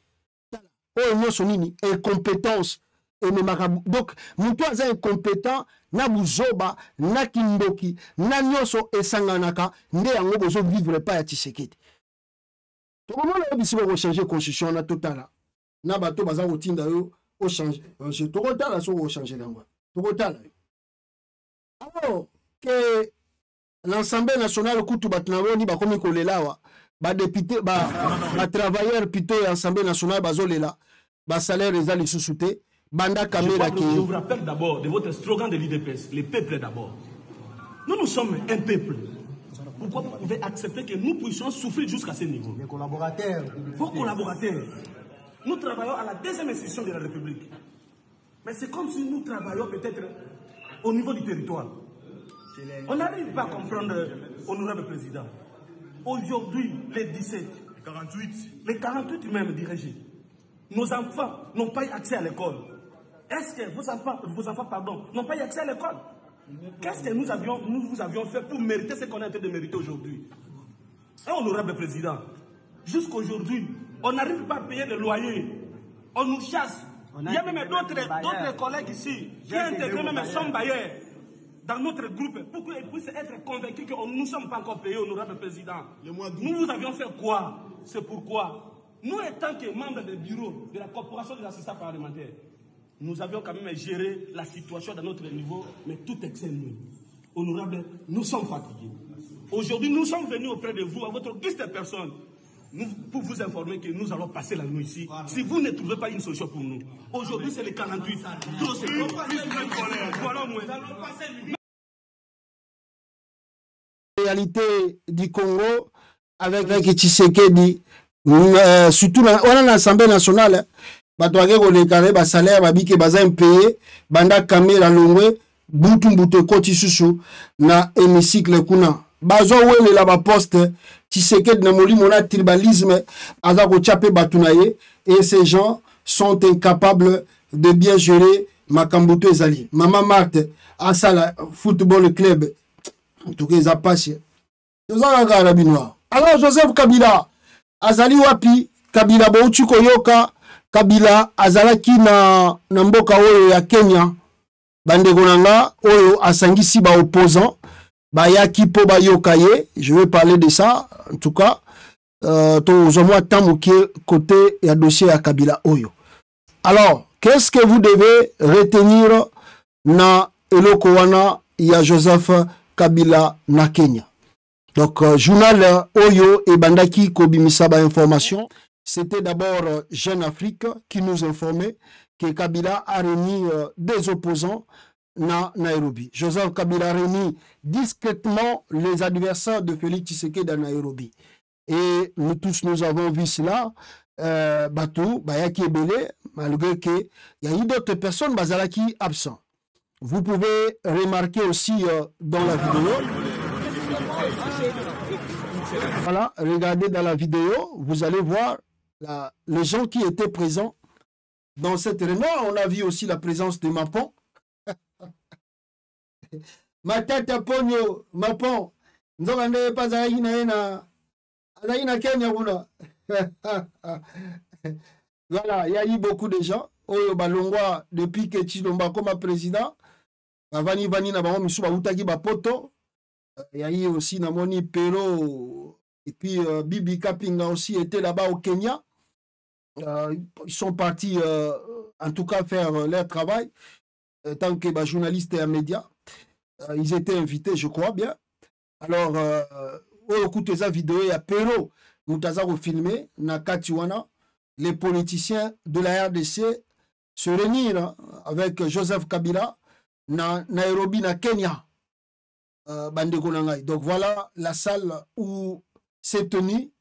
Oh, non, son incompétence. Et me marabout. Donc, mon toit est incompétent, na buzoba, na kindoki, na nyoso et sanganaka, ne yango bozo vivre pas à Tshisekedi. Donc, comment on a dit qu'on changer la constitution na totala? Na bato baza rotinda yo, au changer. Je te retale so au changer l'angle. Tu retale. Alors, que l'Assemblée nationale kutu batnawoni bakomi kolelawa ba député ba travailleur plutôt l'Assemblée nationale bazolela ba salaire ezali sous-souté banda caméra qui je vous rappelle d'abord de votre slogan de l'IDPS, le peuple d'abord. Nous sommes un peuple. Pourquoi vous pouvez accepter que nous puissions souffrir jusqu'à ce niveau? Les collaborateurs. Vos collaborateurs. Nous travaillons à la deuxième institution de la République. Mais c'est comme si nous travaillions peut-être au niveau du territoire. On n'arrive pas à comprendre, honorable président. Aujourd'hui, les 17, les 48 même dirigés, nos enfants n'ont pas eu accès à l'école. Est-ce que vos enfants n'ont pas eu accès à l'école? Qu'est-ce que nous vous avions fait pour mériter ce qu'on est en train de mériter aujourd'hui? Honorable président, jusqu'aujourd'hui, on n'arrive pas à payer le loyer. On nous chasse. Il y a même d'autres collègues ici qui ont intégré même son bailleur dans notre groupe pour qu'ils puissent être convaincus que nous ne sommes pas encore payés, honorable président. Nous vous avions fait quoi? C'est pourquoi, nous étant que membres du bureau de la corporation des assistants parlementaires, nous avions quand même géré la situation dans notre niveau, mais tout excès nous. Honorable, nous sommes fatigués. Aujourd'hui, nous sommes venus auprès de vous, à votre guise de personne, pour vous informer que nous allons passer la nuit ici. Voilà. Si vous ne trouvez pas une solution pour nous, aujourd'hui c'est le 48. La réalité du Congo avec Tshisekedi, surtout on a l'Assemblée nationale, batwage kolekare ba salaire babike baza impayé, banda kamera longwe, butu koti susu na hémicycle kuna. Bazo wele la ba poste Tshisekedi na molimo na tribalisme aza ko chape batunaye et ces gens sont incapables de bien gérer makambuto ezali. Maman Marthe asala football club en tout cas ils a passé. Alors Joseph Kabila azali wapi Kabila bouti koyoka Kabila azalaki na mboka oyo ya Kenya bandeko nanga oyo asangisi ba opposant bayaki po bayoka ye. Je vais parler de ça en tout cas. Tozomwa tamuke côté ya dossier ya Kabila oyo. Alors, qu'est-ce que vous devez retenir na eloko wana ya Joseph Kabila na Kenya? Donc, journal Oyo et Bandaki Kobimisa ba information. C'était d'abord Jeune Afrique qui nous informait que Kabila a réuni des opposants na Nairobi. Joseph Kabila a réuni discrètement les adversaires de Félix Tshisekedi à Nairobi. Et nous tous, nous avons vu cela. Batou, Bayaki Ebele, malgré qu'il y a eu d'autres personnes, Bazalaki absents. Vous pouvez remarquer aussi dans la vidéo. Voilà, regardez dans la vidéo, vous allez voir les gens qui étaient présents dans cette réunion. On a vu aussi la présence de Mapon. Ma tête à Pogno, Mapon. Nous n'avons pas à Kenya. Voilà, il y a eu beaucoup de gens. Oyo Balongwa, depuis que Chilomba comme président, Vani na bango misuba utaki bapoto. Il y a eu aussi Namoni Pero et puis Bibi Kapinga aussi était là-bas au Kenya. Ils sont partis en tout cas faire leur travail tant que journalistes et médias. Ils étaient invités, je crois bien. Alors, écoutez la vidéo, il y a Pero Moutazaro filmé, Nakatiwana, les politiciens de la RDC se réunir avec Joseph Kabila na Nairobi, na Kenya. Donc voilà la salle où s'est tenue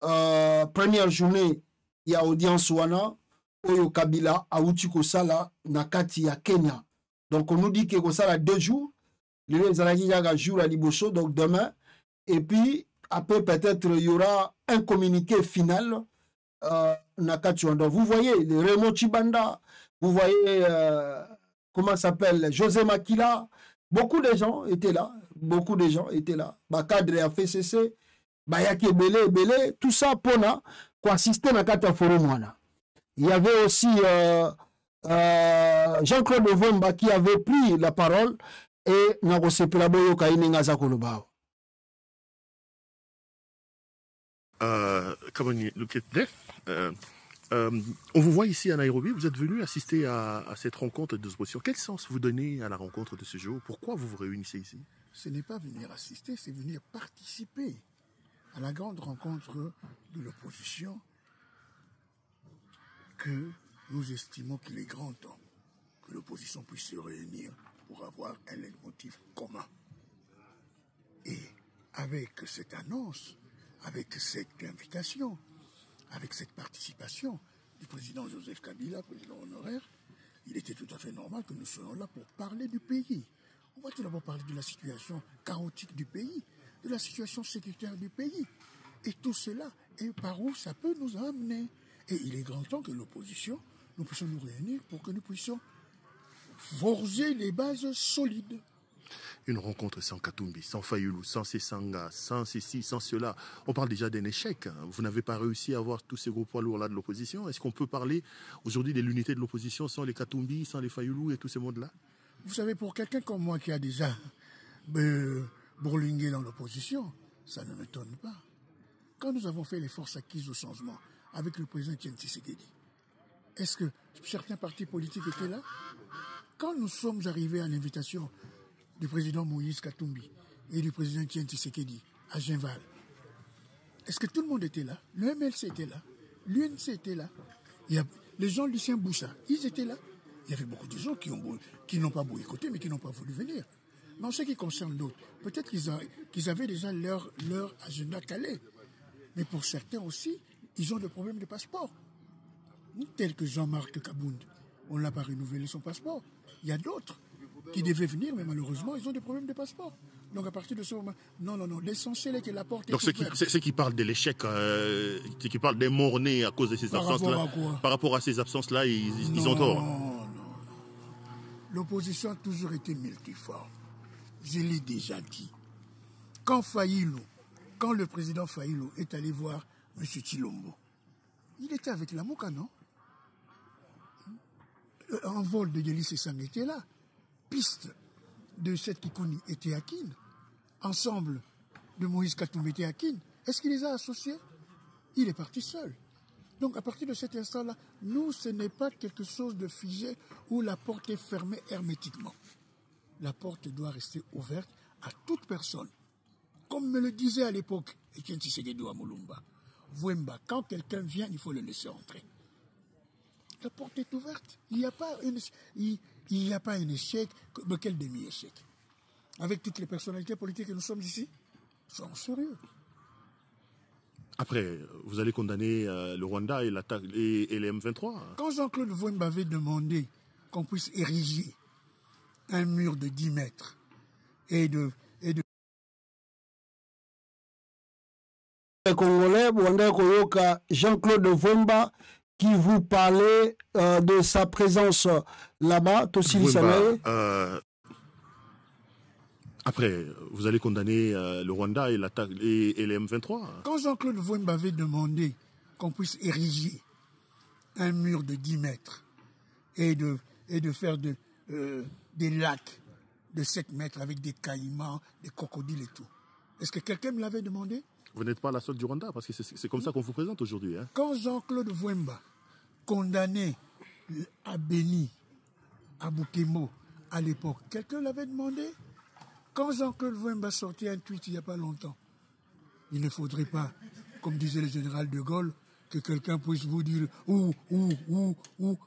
première journée, il y a audience wana Oyo Kabila a Uchiko Sala Nakati ya Kenya. Donc on nous dit que ça a 2 jours, les jour à Liboso, donc demain, et puis après peut-être il y aura un communiqué final Nakati. Donc vous voyez les Raymond Chibanda, vous voyez comment s'appelle José Makila, beaucoup de gens étaient là. Beaucoup de gens étaient là. Bakadre a fait cesser. Bayaki Belé, tout ça pour assister à Kata Forum. Il y avait aussi Jean-Claude Vomba qui avait pris la parole et Nagose Pelaboyo Kainengaza Kolobao. Come on, look at this. On vous voit ici à Nairobi, vous êtes venu assister à cette rencontre de opposition. Quel sens vous donnez à la rencontre de ce jour? Pourquoi vous vous réunissez ici? Ce n'est pas venir assister, c'est venir participer à la grande rencontre de l'opposition que nous estimons qu'il est grand temps que l'opposition puisse se réunir pour avoir un leitmotiv commun. Et avec cette annonce, avec cette invitation, avec cette participation du président Joseph Kabila, président honoraire, il était tout à fait normal que nous soyons là pour parler du pays. On va tout d'abord parler de la situation chaotique du pays, de la situation sécuritaire du pays. Et tout cela, et par où ça peut nous amener. Et il est grand temps que l'opposition, nous puissions nous réunir pour que nous puissions forger les bases solides. Une rencontre sans Katumbi, sans Fayulu, sans Sessanga, sans ceci, sans cela. On parle déjà d'un échec. Vous n'avez pas réussi à avoir tous ces gros poids lourds-là de l'opposition. Est-ce qu'on peut parler aujourd'hui de l'unité de l'opposition sans les Katumbi, sans les Fayulu et tous ces mondes-là? Vous savez, pour quelqu'un comme moi qui a déjà bourlingué dans l'opposition, ça ne m'étonne pas. Quand nous avons fait les forces acquises au changement avec le président Tshisekedi, est-ce que certains partis politiques étaient là? Quand nous sommes arrivés à l'invitation du président Moïse Katumbi et du président Tshisekedi à Genval, est-ce que tout le monde était là? Le MLC était là, l'UNC était là, les gens de Lucien Boussa, ils étaient là. Il y avait beaucoup de gens qui n'ont pas boycotté, mais qui n'ont pas voulu venir. Mais en ce qui concerne d'autres, peut-être qu'ils avaient déjà leur agenda calé. Mais pour certains aussi, ils ont des problèmes de passeport. Tel que Jean-Marc Kabound, on n'a pas renouvelé son passeport. Il y a d'autres qui devaient venir, mais malheureusement, ils ont des problèmes de passeport. Donc à partir de ce moment, non, l'essentiel est que la porte est ouverte. Donc ceux qui parlent de l'échec, qui parlent des morts-nés à cause de ces absences-là, par rapport à ces absences-là, ils ont tort. Non. L'opposition a toujours été multiforme. Je l'ai déjà dit. Quand le président Fayulu est allé voir M. Chilombo, il était avec la Mouka, non? en vol de Yeli Sessang était là. Piste de Seth Kikouni était à Kin. Ensemble de Moïse Katoum était à Kin. Est-ce qu'il les a associés? Il est parti seul. Donc à partir de cet instant-là, nous, ce n'est pas quelque chose de figé où la porte est fermée hermétiquement. La porte doit rester ouverte à toute personne. Comme me le disait à l'époque Etienne Tshisekedi à Moulumba, Vwemba, quand quelqu'un vient, il faut le laisser entrer. La porte est ouverte. Il n'y a pas un échec, de quel demi-échec. Avec toutes les personnalités politiques que nous sommes ici, soyons sérieux. Après, vous allez condamner le Rwanda et les M23. Quand Jean-Claude Vwemba avait demandé qu'on puisse ériger un mur de 10 mètres et de Congolais, Jean-Claude Vwemba qui vous parlait de sa présence là-bas, après, vous allez condamner le Rwanda et les M23. Quand Jean-Claude Vwemba avait demandé qu'on puisse ériger un mur de 10 mètres et de faire des lacs de 7 mètres avec des caïmans, des crocodiles et tout, est-ce que quelqu'un me l'avait demandé? Vous n'êtes pas la seule du Rwanda, parce que c'est comme ça qu'on vous présente aujourd'hui. Hein. Quand Jean-Claude Vwemba condamnait à Béni, à Bukemo, à l'époque, quelqu'un l'avait demandé? Quand Jean-Claude Vwemba sortait un tweet il n'y a pas longtemps, il ne faudrait pas, comme disait le général de Gaulle, que quelqu'un puisse vous dire ou,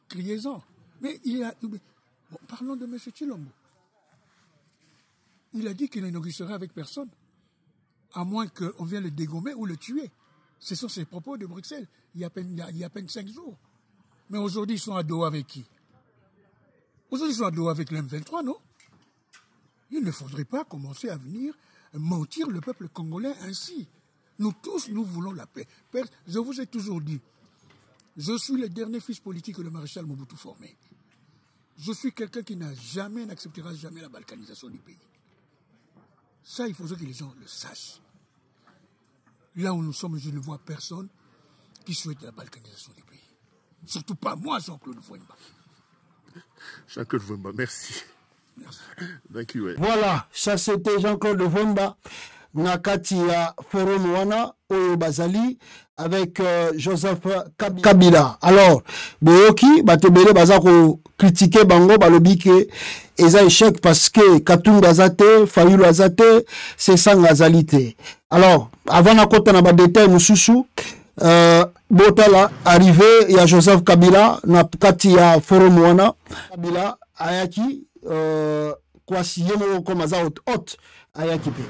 criez-en. Mais bon, parlons de M. Tshilombo. Il a dit qu'il ne négocierait avec personne, à moins qu'on vienne le dégommer ou le tuer. Ce sont ses propos de Bruxelles, il y a à peine 5 jours. Mais aujourd'hui, ils sont à Doha avec qui? Aujourd'hui, ils sont à Doha avec l'M23, non? Il ne faudrait pas commencer à venir mentir le peuple congolais ainsi. Nous tous, nous voulons la paix. Je vous ai toujours dit, je suis le dernier fils politique que le maréchal Mobutu formé. Je suis quelqu'un qui n'acceptera jamais la balkanisation du pays. Ça, il faudrait que les gens le sachent. Là où nous sommes, je ne vois personne qui souhaite la balkanisation du pays. Surtout pas moi, Jean-Claude Vwemba. Jean-Claude Vwemba, merci. Merci. Thank you. Voilà, ça c'était Jean-Claude Vwemba. Nakati ya forum wana oyo bazali avec Joseph Kabila. Alors, boyoki batebele baza ko critiquer bango balobi ke eza échec parce que Katumbi azate, Fayulu azate, Sessang azalite. Alors, avant na kota na ba détail mususu botala arrivé ya Joseph Kabila na kati ya forum wana Kabila ayaki kwa siyemo ko maza hot ayaki pe.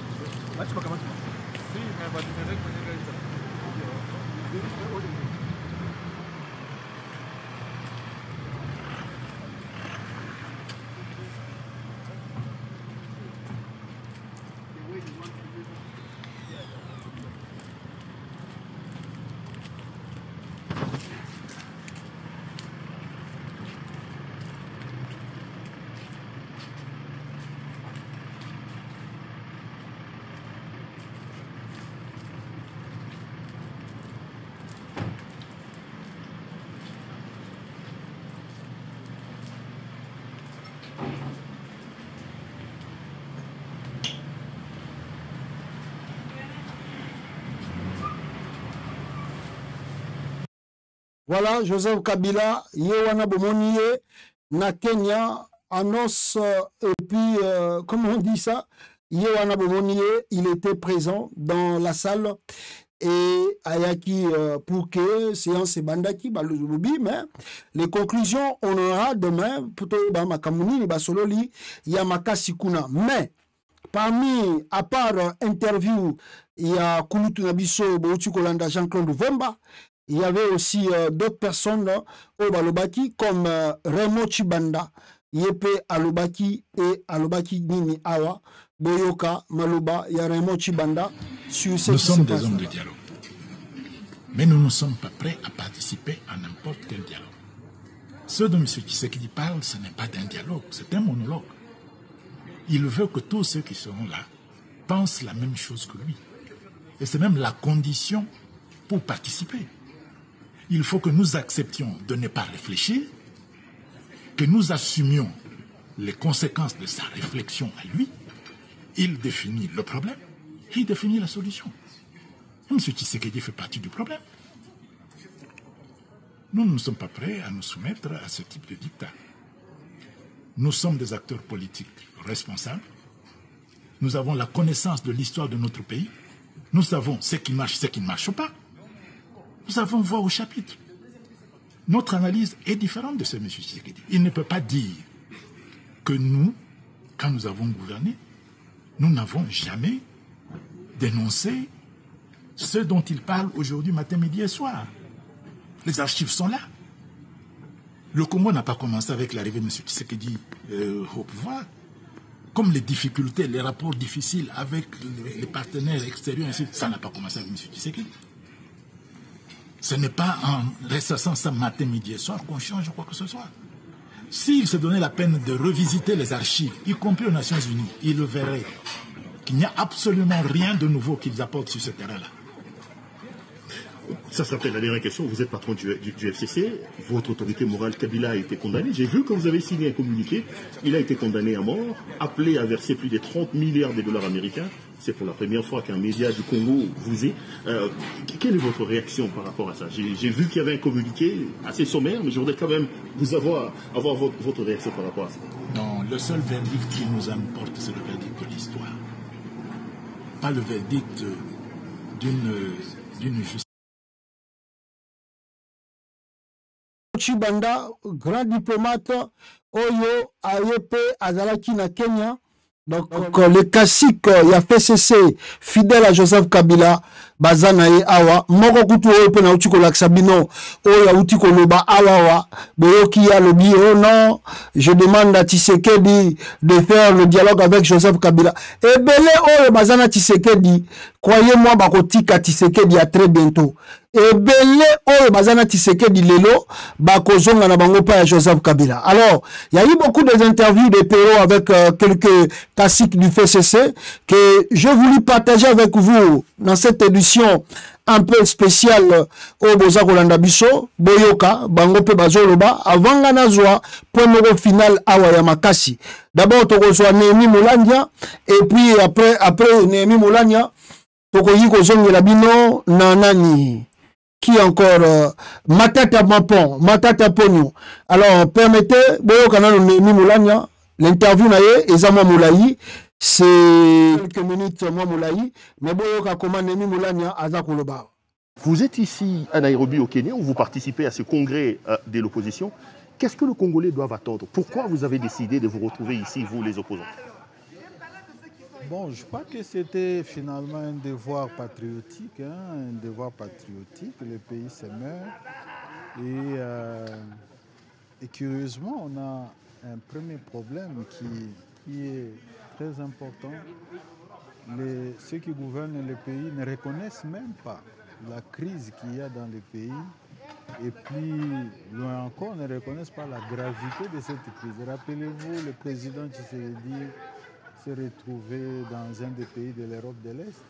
Voilà, Joseph Kabila, Yewana Bomoniye, na Kenya, annonce, et puis, comment on dit ça? Yewana Bomoniye, il était présent dans la salle, et Ayaki pour séance Bandaki, mais les conclusions, on aura demain, pour Makamuni, Basololi, Yamaka Sikuna. Mais, parmi, à part interview, il y a Kulutu Nabiso, Boutu Kolanda, Jean-Claude Vwemba. Il y avait aussi d'autres personnes au Balobaki comme Raymond Chibanda, Yepe Alobaki et Alobaki Nini Awa, Boyoka, Maloba, il y a Raymond Chibanda. Nous sommes des hommes de dialogue. Mais nous ne sommes pas prêts à participer à n'importe quel dialogue. Ce dont M. Tshisekedi parle, ce n'est pas d'un dialogue, c'est un monologue. Il veut que tous ceux qui seront là pensent la même chose que lui. Et c'est même la condition pour participer. Il faut que nous acceptions de ne pas réfléchir que nous assumions les conséquences de sa réflexion à lui, il définit le problème, il définit la solution. M. Tshisekedi fait partie du problème. Nous ne sommes pas prêts à nous soumettre à ce type de dictat. Nous sommes des acteurs politiques responsables. Nous avons la connaissance de l'histoire de notre pays. Nous savons ce qui marche, ce qui ne marche pas. Nous avons voix au chapitre. Notre analyse est différente de ce M. Tshisekedi. Il ne peut pas dire que nous, quand nous avons gouverné, nous n'avons jamais dénoncé ce dont il parle aujourd'hui, matin, midi et soir. Les archives sont là. Le Congo n'a pas commencé avec l'arrivée de M. Tshisekedi au pouvoir. Comme les difficultés, les rapports difficiles avec les partenaires extérieurs, ça n'a pas commencé avec M. Tshisekedi. Ce n'est pas en ressassant ça matin, midi et soir qu'on change quoi que ce soit. S'il se donnait la peine de revisiter les archives, y compris aux Nations Unies, il le verrait qu'il n'y a absolument rien de nouveau qu'ils apportent sur ce terrain-là. Ça sera peut-être la dernière question. Vous êtes patron du FCC. Votre autorité morale, Kabila, a été condamné. J'ai vu que vous avez signé un communiqué. Il a été condamné à mort, appelé à verser plus de 30 milliards de dollars américains. C'est pour la première fois qu'un média du Congo vous est. Quelle est votre réaction par rapport à ça? J'ai vu qu'il y avait un communiqué assez sommaire, mais je voudrais quand même vous avoir votre réaction par rapport à ça. Non, le seul verdict qui nous importe, c'est le verdict de l'histoire. Pas le verdict d'une justice. Chibanda, grand diplomate, Oyo, Ayepe, Azalaki na Kenya. Donc, le classique, il y a FCC, fidèle à Joseph Kabila, Bazanae Awa, Moko Kutu Oyo na Utiko Laksabino, Oya Utiko Loba Awa, Boyoki a lobby, oh non, je demande à Tshisekedi de faire le dialogue avec Joseph Kabila. Et Belé Oyo Bazana Tshisekedi, croyez-moi, Bakotika Tshisekedi à très bientôt. Et Belé Oyo Bazana Tshisekedi Lelo, Bakozonga na bango pa Joseph Kabila. Alors, il y a eu beaucoup d'interviews de Péro avec quelques classiques du FCC que je voulais partager avec vous dans cette édition un peu spéciale au Boza Rolanda Bisso, Boyoka, Bangope Bazoloba, avant Ganazwa, point numéro final Awaya Makasi. D'abord, tu reçois Némi Moulania, et puis après Némi Moulania, tu reçois Labino Nanani. Qui encore Matata Mampon, Matata Pogno. Alors, permettez, Boyoka Némi Moulania, l'interview naye, Ezama Moulayi, c'est quelques minutes, moi Moulayi, mais Boyoka comment Némi Moulania, Azakoloba. Vous êtes ici à Nairobi au Kenya où vous participez à ce congrès de l'opposition. Qu'est-ce que le Congolais doivent attendre? Pourquoi vous avez décidé de vous retrouver ici, vous les opposants? Bon, je crois que c'était finalement un devoir patriotique, Le pays se meurt. Et curieusement, on a un premier problème qui est très important. Ceux qui gouvernent le pays ne reconnaissent même pas la crise qu'il y a dans le pays. Et puis, loin encore, ne reconnaissent pas la gravité de cette crise. Rappelez-vous, le président Tshisekedi s'est retrouvé dans un des pays de l'Europe de l'Est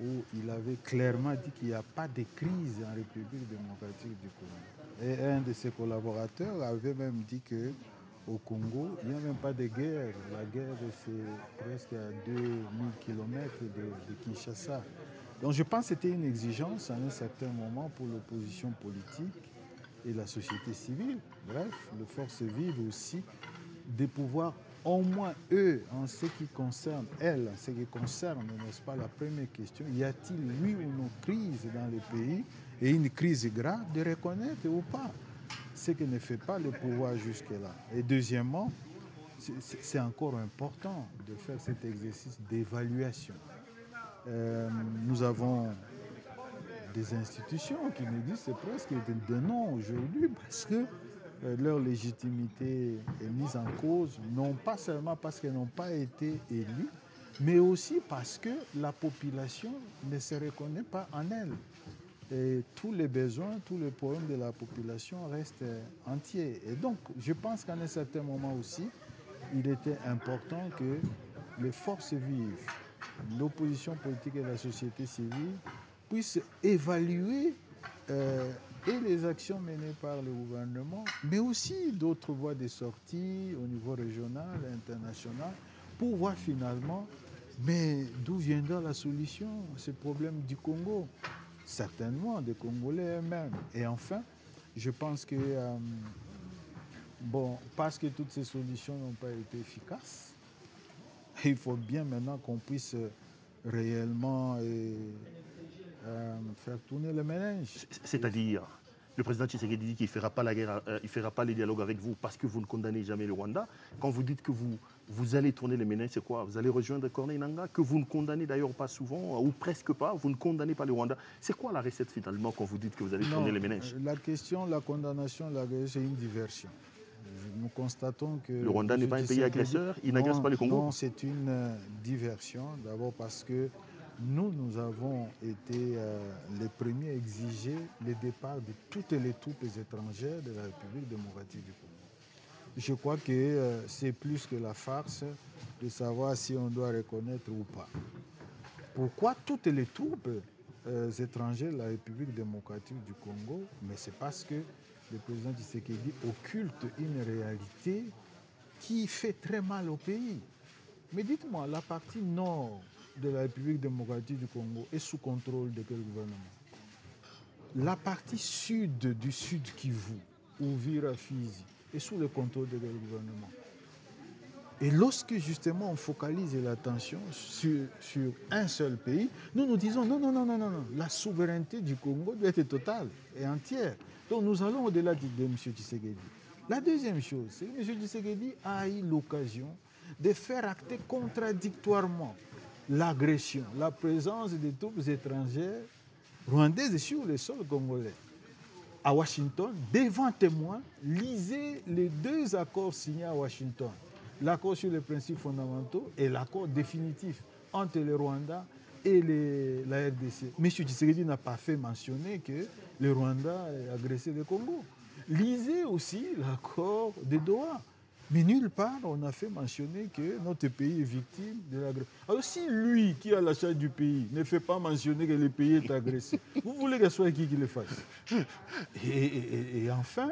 où il avait clairement dit qu'il n'y a pas de crise en République démocratique du Congo. Et un de ses collaborateurs avait même dit qu'au Congo, il n'y a même pas de guerre. La guerre, c'est presque à 2000 km de Kinshasa. Donc je pense que c'était une exigence à un certain moment pour l'opposition politique et la société civile. Bref, les forces vives aussi, de pouvoir au moins eux, en ce qui concerne elles, en ce qui concerne, n'est-ce pas, la première question, y a-t-il oui ou non crise dans le pays et une crise grave, de reconnaître ou pas ce que ne fait pas le pouvoir jusque-là. Et deuxièmement, c'est encore important de faire cet exercice d'évaluation. Nous avons des institutions qui nous disent c'est presque des noms aujourd'hui parce que leur légitimité est mise en cause, non pas seulement parce qu'elles n'ont pas été élues, mais aussi parce que la population ne se reconnaît pas en elles. Et tous les besoins, tous les problèmes de la population restent entiers. Et donc, je pense qu'à un certain moment aussi, il était important que les forces vives, l'opposition politique et la société civile puissent évaluer et les actions menées par le gouvernement, mais aussi d'autres voies de sortie au niveau régional et international pour voir finalement, mais d'où viendra la solution à ce problème du Congo? Certainement des Congolais eux-mêmes. Et enfin, je pense que, bon, parce que toutes ces solutions n'ont pas été efficaces, il faut bien maintenant qu'on puisse réellement faire tourner le ménage. C'est-à-dire, le président Tshisekedi dit qu'il ne fera pas la guerre, il fera pas les dialogues avec vous parce que vous ne condamnez jamais le Rwanda. Quand vous dites que vous allez tourner le ménage, c'est quoi? Vous allez rejoindre Corneille Nangaa, que vous ne condamnez d'ailleurs pas souvent, ou presque pas, vous ne condamnez pas le Rwanda. C'est quoi la recette finalement quand vous dites que vous allez tourner le ménage? La question, la condamnation, la guerre, c'est une diversion. Nous constatons que... Le Rwanda n'est pas un pays agresseur, il n'agresse pas le Congo? Non, c'est une diversion. D'abord parce que nous avons été les premiers à exiger le départ de toutes les troupes étrangères de la République démocratique du Congo. Je crois que c'est plus que la farce de savoir si on doit reconnaître ou pas. Pourquoi toutes les troupes étrangères de la République démocratique du Congo? Mais c'est parce que le président Tshisekedi occulte une réalité qui fait très mal au pays. Mais dites-moi, la partie nord de la République démocratique du Congo est sous contrôle de quel gouvernement? La partie sud du Sud Kivu, Uvira, Fizi, est sous le contrôle de quel gouvernement? Et lorsque justement on focalise l'attention sur un seul pays, nous disons non, la souveraineté du Congo doit être totale et entière. Donc nous allons au-delà de M. Tshisekedi. La deuxième chose, c'est que M. Tshisekedi a eu l'occasion de faire acter contradictoirement l'agression, la présence des troupes étrangères rwandaises sur le sol congolais. À Washington, devant témoins, lisez les deux accords signés à Washington. L'accord sur les principes fondamentaux et l'accord définitif entre le Rwanda et la RDC. M. Tshisekedi n'a pas fait mentionner que le Rwanda a agressé le Congo. Lisez aussi l'accord de Doha. Mais nulle part, on a fait mentionner que notre pays est victime de l'agression. Alors si lui, qui a la charge du pays, ne fait pas mentionner que le pays est agressé, vous voulez que ce soit qui le fasse? Et enfin,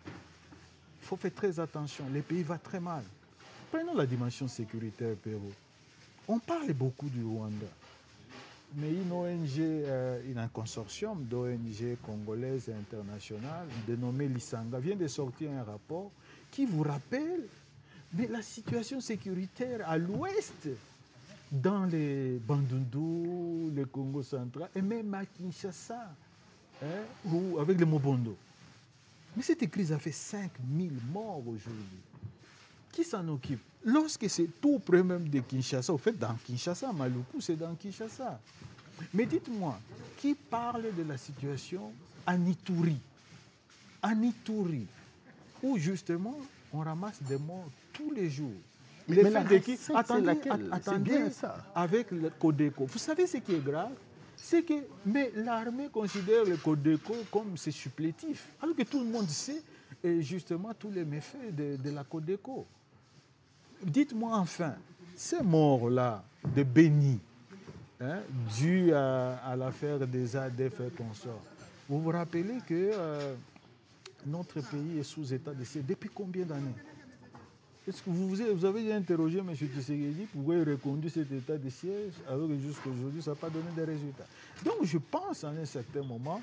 il faut faire très attention. Le pays va très mal. Prenons la dimension sécuritaire, Pérou. On parle beaucoup du Rwanda. Mais une ONG, un consortium d'ONG congolaises et internationales, dénommé l'Isanga, vient de sortir un rapport qui vous rappelle mais la situation sécuritaire à l'ouest, dans les Bandundu, le Congo central, et même à Kinshasa, ou avec le Mobondo. Mais cette crise a fait 5000 morts aujourd'hui. Qui s'en occupe? Lorsque c'est tout près même de Kinshasa, au fait, dans Kinshasa, Maluku, c'est dans Kinshasa. Mais dites-moi, qui parle de la situation à Ituri? En Ituri, où justement, on ramasse des morts tous les jours. Mais la recette, attendez ça. Avec le Codeco. Vous savez ce qui est grave? C'est que l'armée considère le Codeco comme c'est supplétif. Alors que tout le monde sait justement tous les méfaits de la Codeco. Dites-moi enfin, ces morts-là de Béni, dues à l'affaire des ADF et consorts, vous vous rappelez que notre pays est sous état de siège depuis combien d'années? Est-ce que vous avez interrogé M. Tshisekedi pourquoi il reconduit cet état de siège alors que jusqu'à aujourd'hui, ça n'a pas donné de résultats? Donc je pense à un certain moment,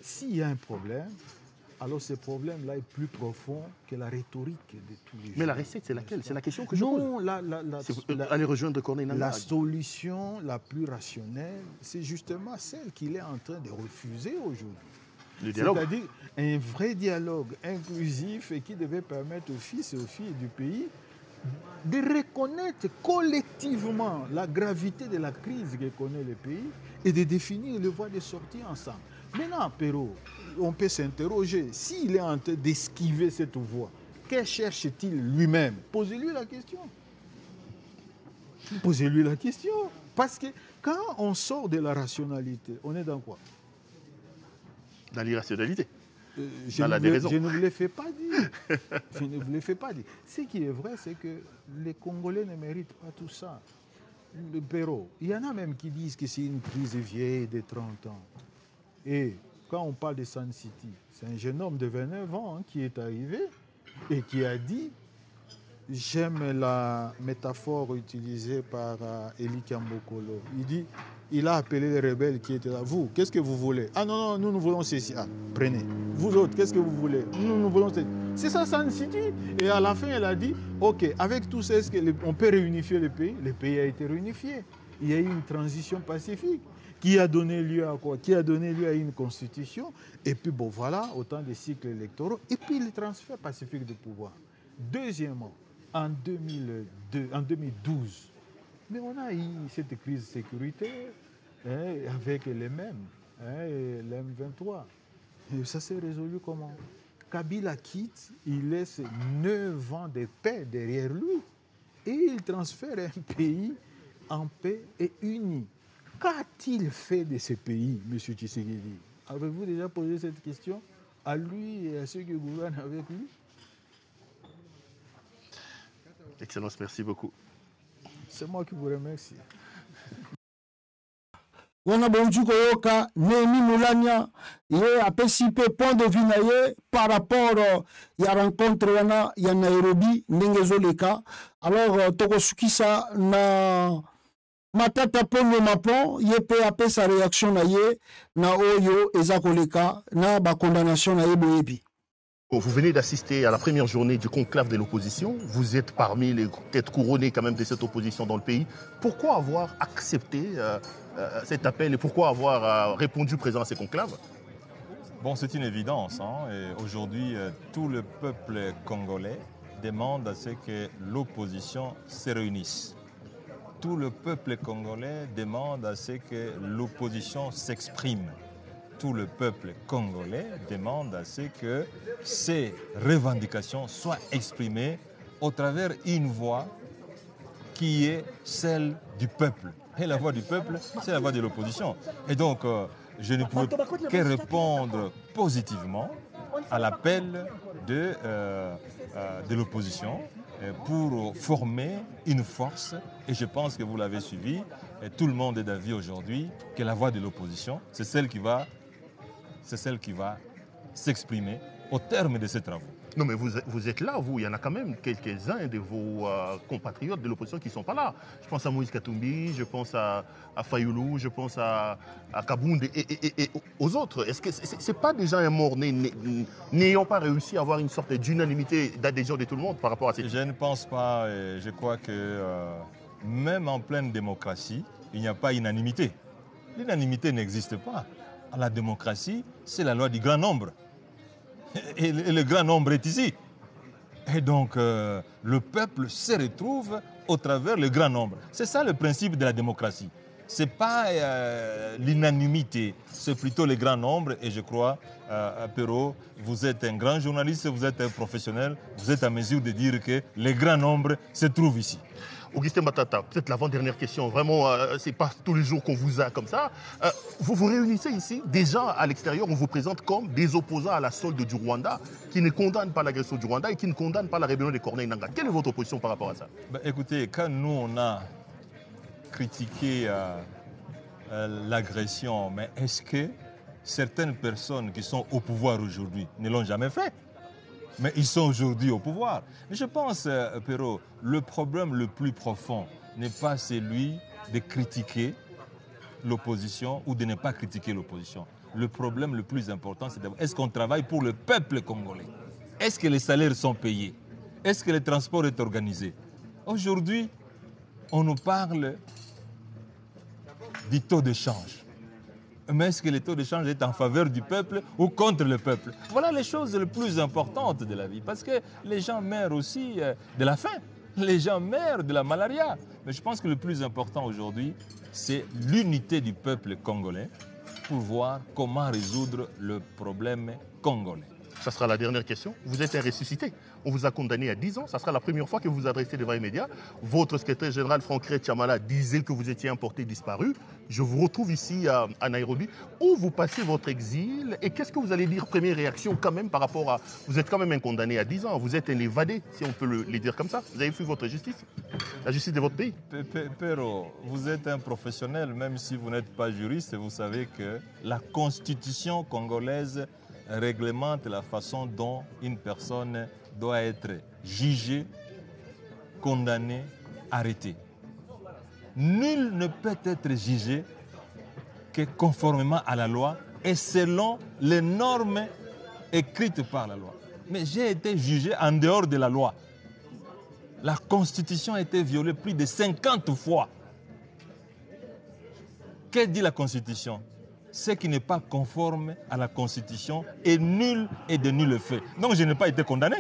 s'il y a un problème, alors ce problème-là est plus profond que la rhétorique de tous les jours. Mais la recette, c'est laquelle? C'est la question que je pose. Non, allez rejoindre Corneille Nangaa. La solution la plus rationnelle, c'est justement celle qu'il est en train de refuser aujourd'hui. Le dialogue. C'est-à-dire un vrai dialogue inclusif et qui devait permettre aux fils et aux filles du pays de reconnaître collectivement la gravité de la crise que connaît le pays et de définir les voies de sortie ensemble. Maintenant, Perrault, on peut s'interroger, s'il est en train d'esquiver cette voie, que cherche-t-il lui-même? Posez-lui la question. Posez-lui la question. Parce que quand on sort de la rationalité, on est dans quoi? Dans l'irrationalité. Je ne vous le fais pas dire. Je ne vous le fais pas dire. Ce qui est vrai, c'est que les Congolais ne méritent pas tout ça. Le Perrault, il y en a même qui disent que c'est une crise vieille de 30 ans. Et quand on parle de Sun City, c'est un jeune homme de 29 ans qui est arrivé et qui a dit, j'aime la métaphore utilisée par Eli Kambokolo. Il dit, il a appelé les rebelles qui étaient là. Vous, qu'est-ce que vous voulez? Ah non, nous voulons ceci. Ah, prenez. Vous autres, qu'est-ce que vous voulez? Nous voulons ceci. C'est ça, Sun City. Et à la fin, elle a dit, OK, avec tout ça, on peut réunifier le pays. Le pays a été réunifié. Il y a eu une transition pacifique qui a donné lieu à quoi? Qui a donné lieu à une constitution. Et puis, bon, voilà, autant de cycles électoraux. Et puis, le transfert pacifique de pouvoir. Deuxièmement, en 2012, mais on a eu cette crise sécuritaire avec les mêmes, les M23. Et ça s'est résolu comment? Kabila quitte, il laisse 9 ans de paix derrière lui et il transfère un pays en paix et uni. Qu'a-t-il fait de ce pays, M. Tshisekedi? Avez-vous déjà posé cette question à lui et à ceux qui gouvernent avec lui? Excellence, merci beaucoup. C'est moi qui vous remercie. wana bonju koyoka Néhémie Moulania ye apesi pe point de vue na ye par rapport ya rencontre wana ya Nairobi ndenge ezoleka. Alors tokosukisa na Matata Ponyo Mapon ye pe apesa réaction na ye na oyo eza koleka na ba condamnation na ye boyebi. Vous venez d'assister à la première journée du conclave de l'opposition. Vous êtes parmi les têtes couronnées quand même de cette opposition dans le pays. Pourquoi avoir accepté cet appel et pourquoi avoir répondu présent à ces conclaves? Bon, c'est une évidence. Aujourd'hui, tout le peuple congolais demande à ce que l'opposition se réunisse. Tout le peuple congolais demande à ce que l'opposition s'exprime. Tout le peuple congolais demande à ce que ces revendications soient exprimées au travers une voix qui est celle du peuple. Et la voix du peuple, c'est la voix de l'opposition. Et donc, je ne peux que répondre positivement à l'appel de l'opposition pour former une force. Et je pense que vous l'avez suivi, et tout le monde est d'avis aujourd'hui que la voix de l'opposition, c'est celle qui va s'exprimer au terme de ces travaux. Non, mais vous êtes là, vous. Il y en a quand même quelques-uns de vos compatriotes de l'opposition qui ne sont pas là. Je pense à Moïse Katumbi, je pense à Fayoulou, je pense à Kabound et aux autres. Est-ce que ce n'est pas déjà un mort n'ayant pas réussi à avoir une sorte d'unanimité, d'adhésion de tout le monde par rapport à ces... Je ne pense pas. Je crois que même en pleine démocratie, il n'y a pas unanimité. L'unanimité n'existe pas. La démocratie, c'est la loi du grand nombre. Et le grand nombre est ici. Et donc, le peuple se retrouve au travers le grand nombre. C'est ça le principe de la démocratie. Ce n'est pas l'unanimité, c'est plutôt le grand nombre. Et je crois, Perrault, vous êtes un grand journaliste, vous êtes un professionnel, vous êtes à mesure de dire que le grand nombre se trouve ici. Augustin Matata, peut-être l'avant-dernière question. Vraiment, ce n'est pas tous les jours qu'on vous a comme ça. Vous vous réunissez ici. Déjà, à l'extérieur, on vous présente comme des opposants à la solde du Rwanda, qui ne condamnent pas l'agression du Rwanda et qui ne condamnent pas la rébellion des Corneilles Nangaa. Quelle est votre position par rapport à ça? Écoutez, quand nous, on a critiqué l'agression, mais est-ce que certaines personnes qui sont au pouvoir aujourd'hui ne l'ont jamais fait? Mais ils sont aujourd'hui au pouvoir. Je pense, Perrault, le problème le plus profond n'est pas celui de critiquer l'opposition ou de ne pas critiquer l'opposition. Le problème le plus important, c'est d'abord, est-ce qu'on travaille pour le peuple congolais? Est-ce que les salaires sont payés? Est-ce que le transport est organisé? Aujourd'hui, on nous parle du taux de change. Mais est-ce que le taux de change est en faveur du peuple ou contre le peuple? Voilà les choses les plus importantes de la vie. Parce que les gens meurent aussi de la faim. Les gens meurent de la malaria. Mais je pense que le plus important aujourd'hui, c'est l'unité du peuple congolais pour voir comment résoudre le problème congolais. Ça sera la dernière question. Vous êtes un ressuscité. On vous a condamné à 10 ans. Ça sera la première fois que vous vous adressez devant les médias. Votre secrétaire général, Franck Tchamala, disait que vous étiez importé disparu. je vous retrouve ici à Nairobi, où vous passez votre exil et qu'est-ce que vous allez dire, première réaction quand même par rapport à... Vous êtes quand même un condamné à 10 ans, vous êtes un évadé, si on peut le dire comme ça. Vous avez fui votre justice, la justice de votre pays. Pero, vous êtes un professionnel, même si vous n'êtes pas juriste, vous savez que la constitution congolaise réglemente la façon dont une personne doit être jugée, condamnée, arrêtée. Nul ne peut être jugé que conformément à la loi et selon les normes écrites par la loi. Mais j'ai été jugé en dehors de la loi. La Constitution a été violée plus de 50 fois. Que dit la Constitution? Ce qui n'est pas conforme à la Constitution est nul et de nul fait. Donc je n'ai pas été condamné.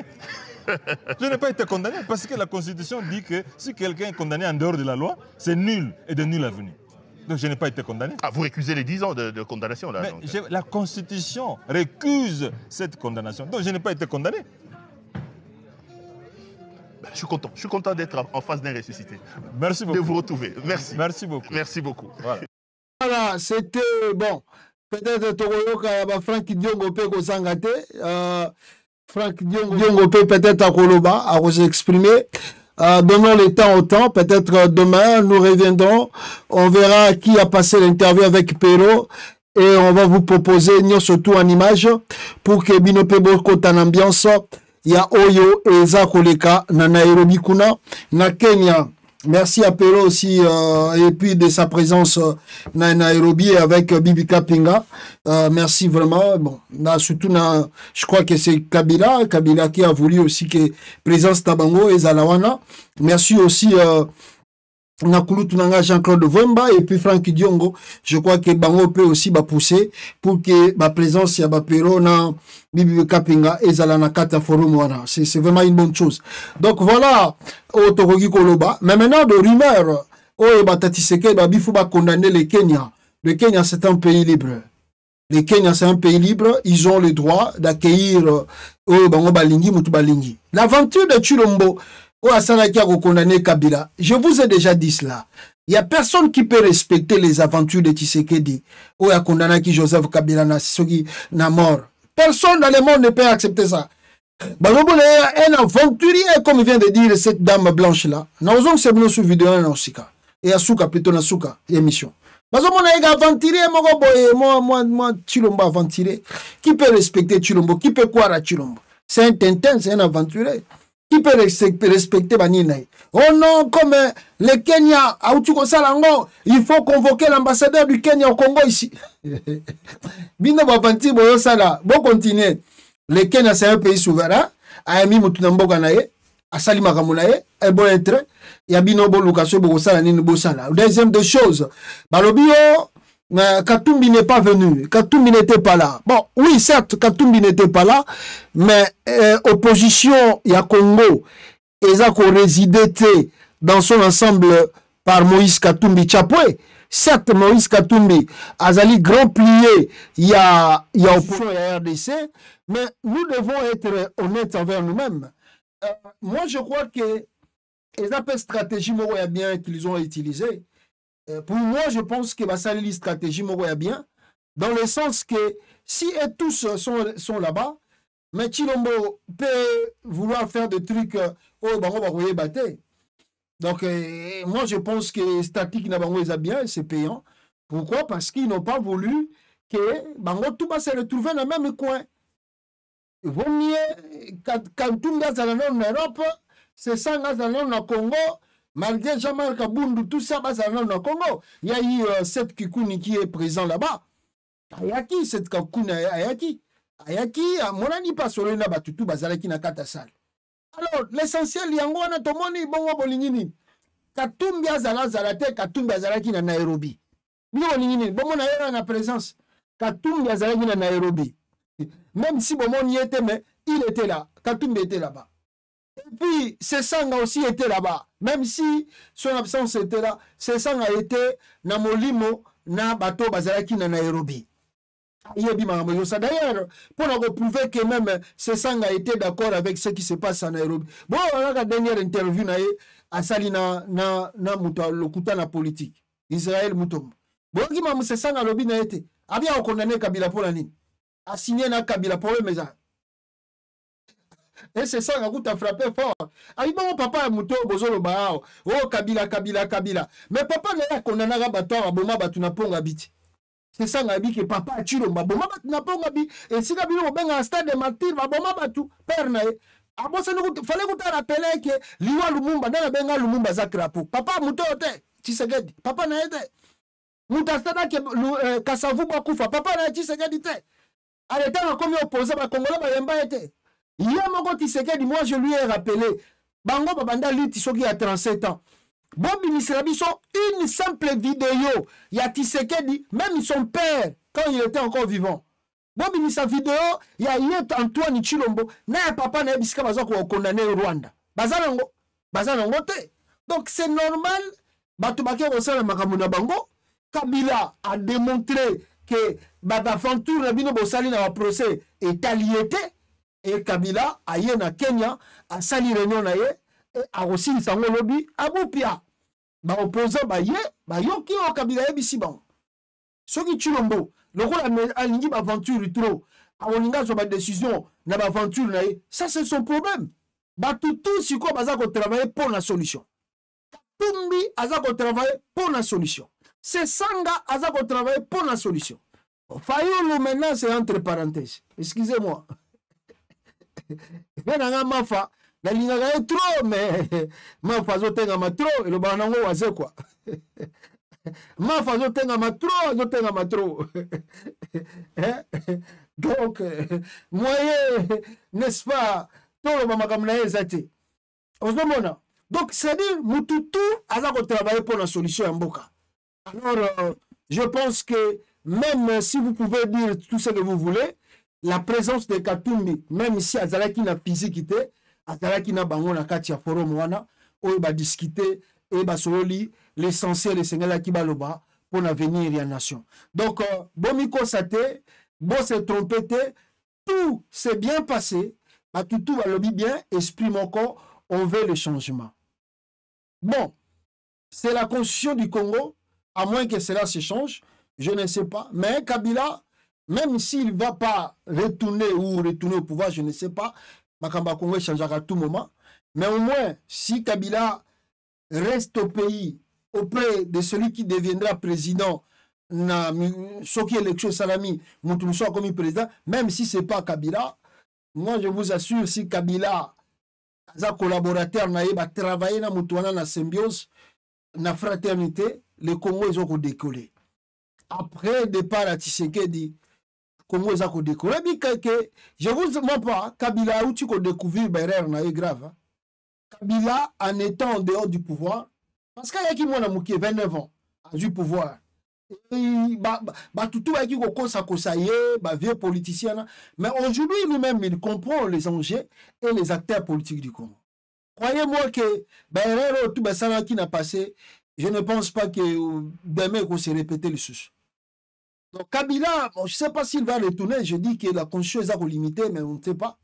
Je n'ai pas été condamné parce que la Constitution dit que si quelqu'un est condamné en dehors de la loi, c'est nul et de nul avenir. Donc je n'ai pas été condamné. Ah, vous récusez les 10 ans de condamnation là. Mais la Constitution récuse cette condamnation. Donc je n'ai pas été condamné. Je suis content d'être en face d'un ressuscité. Merci beaucoup. De vous retrouver. Merci. Merci beaucoup. Merci beaucoup. Voilà, c'était bon. Peut-être Togoyoka Franck Diongo peut s'engager. Franck Diongo peut-être à Koloba, à vous exprimer. Donnons le temps au temps. Peut-être demain, nous reviendrons. On verra qui a passé l'interview avec Pero. Et on va vous proposer, surtout en image, pour que Binopebo côté en ambiance. Il y a Oyo et Zakoleka, na Nairobi Kuna, na Kenya. Merci à Pero aussi, et puis de sa présence na Nairobi avec Bibi Kapinga. Merci vraiment. Bon, surtout, je crois que c'est Kabila qui a voulu aussi que présence Tabango et Zalawana. Merci aussi Nakulu Tunanga Jean-Claude Vemba et puis Franck Diongo. Je crois que Bango peut aussi pousser pour que ma présence ya Pero na Bibi Kapinga et Zalana Kata Forum. C'est vraiment une bonne chose. Donc voilà, Otorogi Koloba. Mais maintenant, de rumeurs, Batatiseke, Babifou va condamner le Kenya. Le Kenya, c'est un pays libre. Le Kenya, c'est un pays libre. Ils ont le droit d'accueillir Bango Balingi, Mutu Balingi. L'aventure de Chilombo, condamné Kabila. Je vous ai déjà dit cela. Il n'y a personne qui peut respecter les aventures de Tshisekedi. Ou a condamné Joseph Kabila na mort. Personne dans le monde ne peut accepter ça. Un aventurier, comme vient de dire cette dame blanche-là. Nous avons vu sur vidéo et à Souka, plutôt na Souka, émission. Aventurier, moi, Chilombo aventurier. Qui peut respecter Chilombo? Qui peut croire à Chilombo? C'est un Tintin, c'est un aventurier. Qui peut respecter Baninaï? Oh non, comme le Kenya, il faut convoquer l'ambassadeur du Kenya au Congo ici. Bino Bapanti, bon continuer. Le Kenya, c'est un pays souverain. Ayami Mutunamboka nae, Asali Makamunae, un bon intérêt. Yabino Bolukaso Bogosala Nini Bosala. Deuxième des choses, Balobio, Katumbi n'est pas venu. Katumbi n'était pas là. Bon, oui, certes, Katumbi n'était pas là, mais opposition, il y a Congo, et ça qu'on résidait dans son ensemble par Moïse Katumbi Chapwe. Certes, Moïse Katumbi a zali grand plié, il y a opposition et RDC, mais nous devons être honnêtes envers nous-mêmes. Moi, je crois que les appels stratégie bien qu'ils ont utilisé. Pour moi, je pense que la stratégie est bien, dans le sens que si tous sont là-bas, mais Chilombo peut vouloir faire des trucs donc moi je pense que statique n'a pas bien, c'est payant. Pourquoi? Parce qu'ils n'ont pas voulu que Bango tout va se retrouver dans le même coin. Il vaut mieux quand tout le monde est en Europe, c'est ça dans le Congo. Malgré Jean-Marc Kabundu, tout ça, dans le Congo. Il y a eu cette Kikouni qui est présent là-bas. Ayaki, cette Kikouni, Ayaki. Ayaki, mon ami pas sur le Nabatutu, Bazalaki na Katasal. Alors, l'essentiel, il y a un tomoni, bon, bolingini. Katumbi Azala, Zalate, Katumbi Azalaki na Nairobi. Bolingini, bon, mon aïe na présence. Katumbi Azalaki na Nairobi. Même si bon, mon y était, mais il était là. Katumbi était là-bas. Et puis, Sesanga aussi était là-bas. Même si son absence était là, Sesanga était na Molimo, na Bato Bazalaki na Nairobi. D'ailleurs, pour nous prouver que même Sesanga était d'accord avec ce qui se passe en Nairobi. Bon, on a la dernière interview à Salina na politique. Israël Moutom. Boki Mamoussessanga lobi na été. A bien condamné Kabila pour la ligne. A signé na Kabila pour le maison. Et c'est ça qui a frappé fort. Ah, bon, papa, Mouto, Bozolo Bao. Oh, Kabila. Mais papa n'a condamné à battre, à Boma, Batuna Ponga Biti. C'est ça que papa a tué le Boma, Batuna Ponga Biti. Et si Kabila a un stade de martyr, Boma Batu, Père Nae. Ah bon, il fallait que tu rappelles que Liwa Lumumba, dans la Benga Lumumba Zakrapo. Papa, Mouto, Tshisekedi. Papa n'a été. Mouta Stada, Kassavou Bakoufa. Papa n'a été Tshisekedi. À l'état, on a commis opposé, à Congolais, Bayemba était. Yamoko Tshisekedi, moi je lui ai rappelé, Bango Babanda Lutti Soki a 37 ans. Bon, ministre Abisso, une simple vidéo, il y a Tshisekedi, même son père, quand il était encore vivant. Bon, ministre vidéo, il y a Antoine Chilombo, n'a papa n'a bisca bazako condamné au Rwanda. Bazanango te. Donc c'est normal, Batubake Rosala Makamuna Bango, Kabila a démontré que Badafantour Rabino Bosali dans le procès est alliété. Et Kabila a yé na Kenya, a sali réunion na yé, et a aussi sango lobby, a Boupia. Ba opposant ba yé, ba yo ki o Kabila yé bisi ban. Soki Chilombo, le rôle a lingi ba aventure trop, a oninga sur ba décision, na ba aventure na yé, ça c'est son problème. Ba tout si quoi baza ko travailler pour la solution. Tumbi aza ko travailler pour la solution. C'est Sanga aza ko travailler pour la solution. Fayoulou maintenant c'est entre parenthèses. Excusez-moi. Mafa, la ligne est trop, mais Mafa zotenga ma trop, et le banango waze quoi. Mafa zotenga ma trop. Donc, moyen, n'est-ce pas, tout le makamna ezate. Osomona. Donc, c'est-à-dire, Moutoutou a travaillé pour la solution en Boka. Alors, je pense que même si vous pouvez dire tout ce que vous voulez, la présence de Katumbi, même si Azalaki n'a physique, Azalaki n'a bango na katia forum wana, où va discuter et va sololi l'essentiel de Sénégal qui va là-bas pour l'avenir de la nation. Donc, Bomiko Sate, bon se trompé, tout s'est bien passé, tout va lobby bien, exprime encore, on veut le changement. Bon, c'est la constitution du Congo, à moins que cela se change, je ne sais pas, mais Kabila, même s'il ne va pas retourner au pouvoir, je ne sais pas, Makamba Congo changera à tout moment. Mais au moins, si Kabila reste au pays auprès de celui qui deviendra président, Soki élection Salami, Moutounou comme président, même si ce n'est pas Kabila, moi je vous assure, si Kabila, un collaborateur, va travailler dans la symbiose, dans la fraternité, les Congo ils ont décollé. Après départ à Tshisekedi, Congo ils ont décollé. Je vous demande pas, Kabila, où tu as découvert Berer, c'est grave. Kabila, en étant en dehors du pouvoir, parce qu'il y a qui m'a 29 ans, du pouvoir. Tout qui vieux politicien, mais aujourd'hui lui-même il comprend les enjeux et les acteurs politiques du Congo. Croyez-moi que tout ça qui n'a passé, je ne pense pas que demain qu'on se répéter les choses. Donc Kabila, bon, je ne sais pas s'il va retourner, je dis que la conscience est limitée, mais on ne sait pas.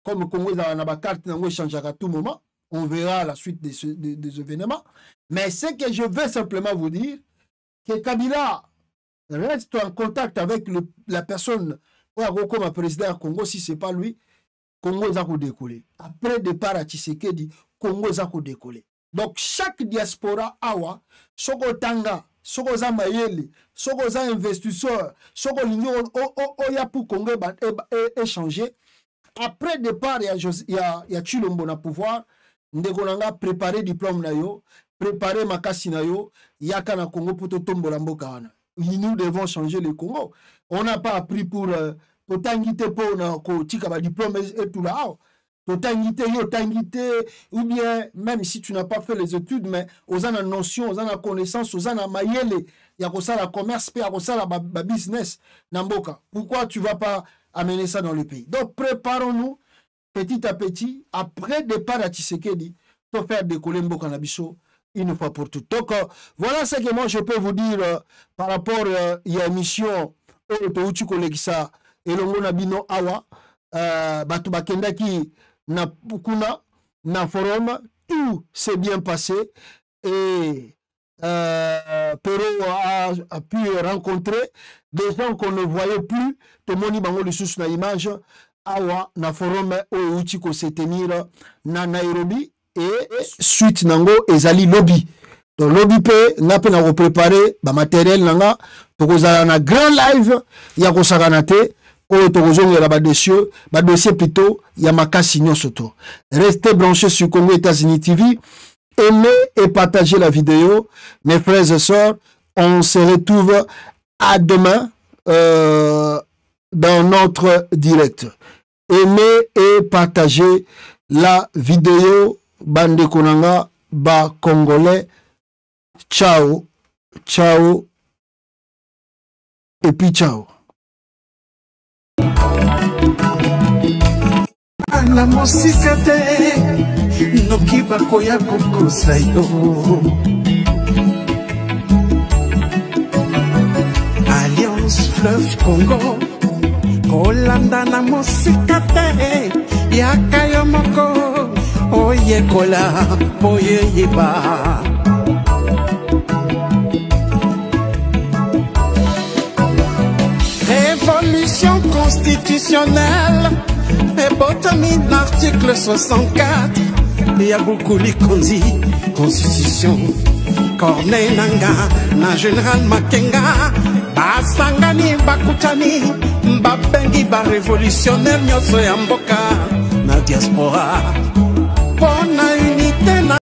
Comme le Congo a une carte, on changera à tout moment, on verra la suite des événements. Mais ce que je veux simplement vous dire, que Kabila reste en contact avec la personne comme président du Congo, si ce n'est pas lui, Congo va décoller. Après départ à Tshisekedi, Congo va décoller. Donc chaque diaspora awa, soko tanga, soko za mayele, soko za investisseur, soko l'union oya pour Congo échanger. Après départ, il y a Chilombo na pouvoir, ndekolanga préparer diplôme na yo, préparer makasi na yo, yaka na Congo pour tomber la mboka wana. Nous devons changer le Congo. On n'a pas appris pour tangité pour na ko tika ba diplôme et tout là. Tangité yo tangité ou bien même si tu n'as pas fait les études mais aux ana notion, aux ana connaissance, aux ana mayele, ya ko sala commerce, ya ko sala ba business na mboka. Pourquoi tu vas pas amener ça dans le pays? Donc préparons-nous petit à petit après départ à Tshisekedi pour faire décoller mboka na biso une fois pour toutes. Donc voilà ce que moi je peux vous dire par rapport à l'émission Otouchi Kolekisa et Longo Nabino Awa Batu Bakendaki na Pukuna na forum, tout s'est bien passé et Perrault a pu rencontrer des gens qu'on ne voyait plus. Tomoni bango le sous na image. Awa na forum outi ko se tenir na Nairobi et suite nango ezali lobby. Donc lobby pe na pe na préparer ba matériel nanga tokozala na grand live ya ko saganate o tokozongela ba dossier plutôt ya makasi nyonso to. Restez branchés sur Congo États-Unis TV. Aimez et partagez la vidéo. Mes frères et sœurs, on se retrouve à demain dans notre direct. Aimez et partagez la vidéo. Bande Konanga, ba Congolais. Ciao, ciao, et puis ciao. Ana mosika te noki bakoya kokosa yo Alliance Fleuve Congo kolanda na mosika te yaka yo moko oyekola boyeyeba Révolution constitutionnelle et botami l'article 64 Yabukuli Kondi Constitution Corneille Nanga na Général Makenga Basangani Bakutani Mbabengi ba révolutionnaire Nyoso ya mboka na diaspora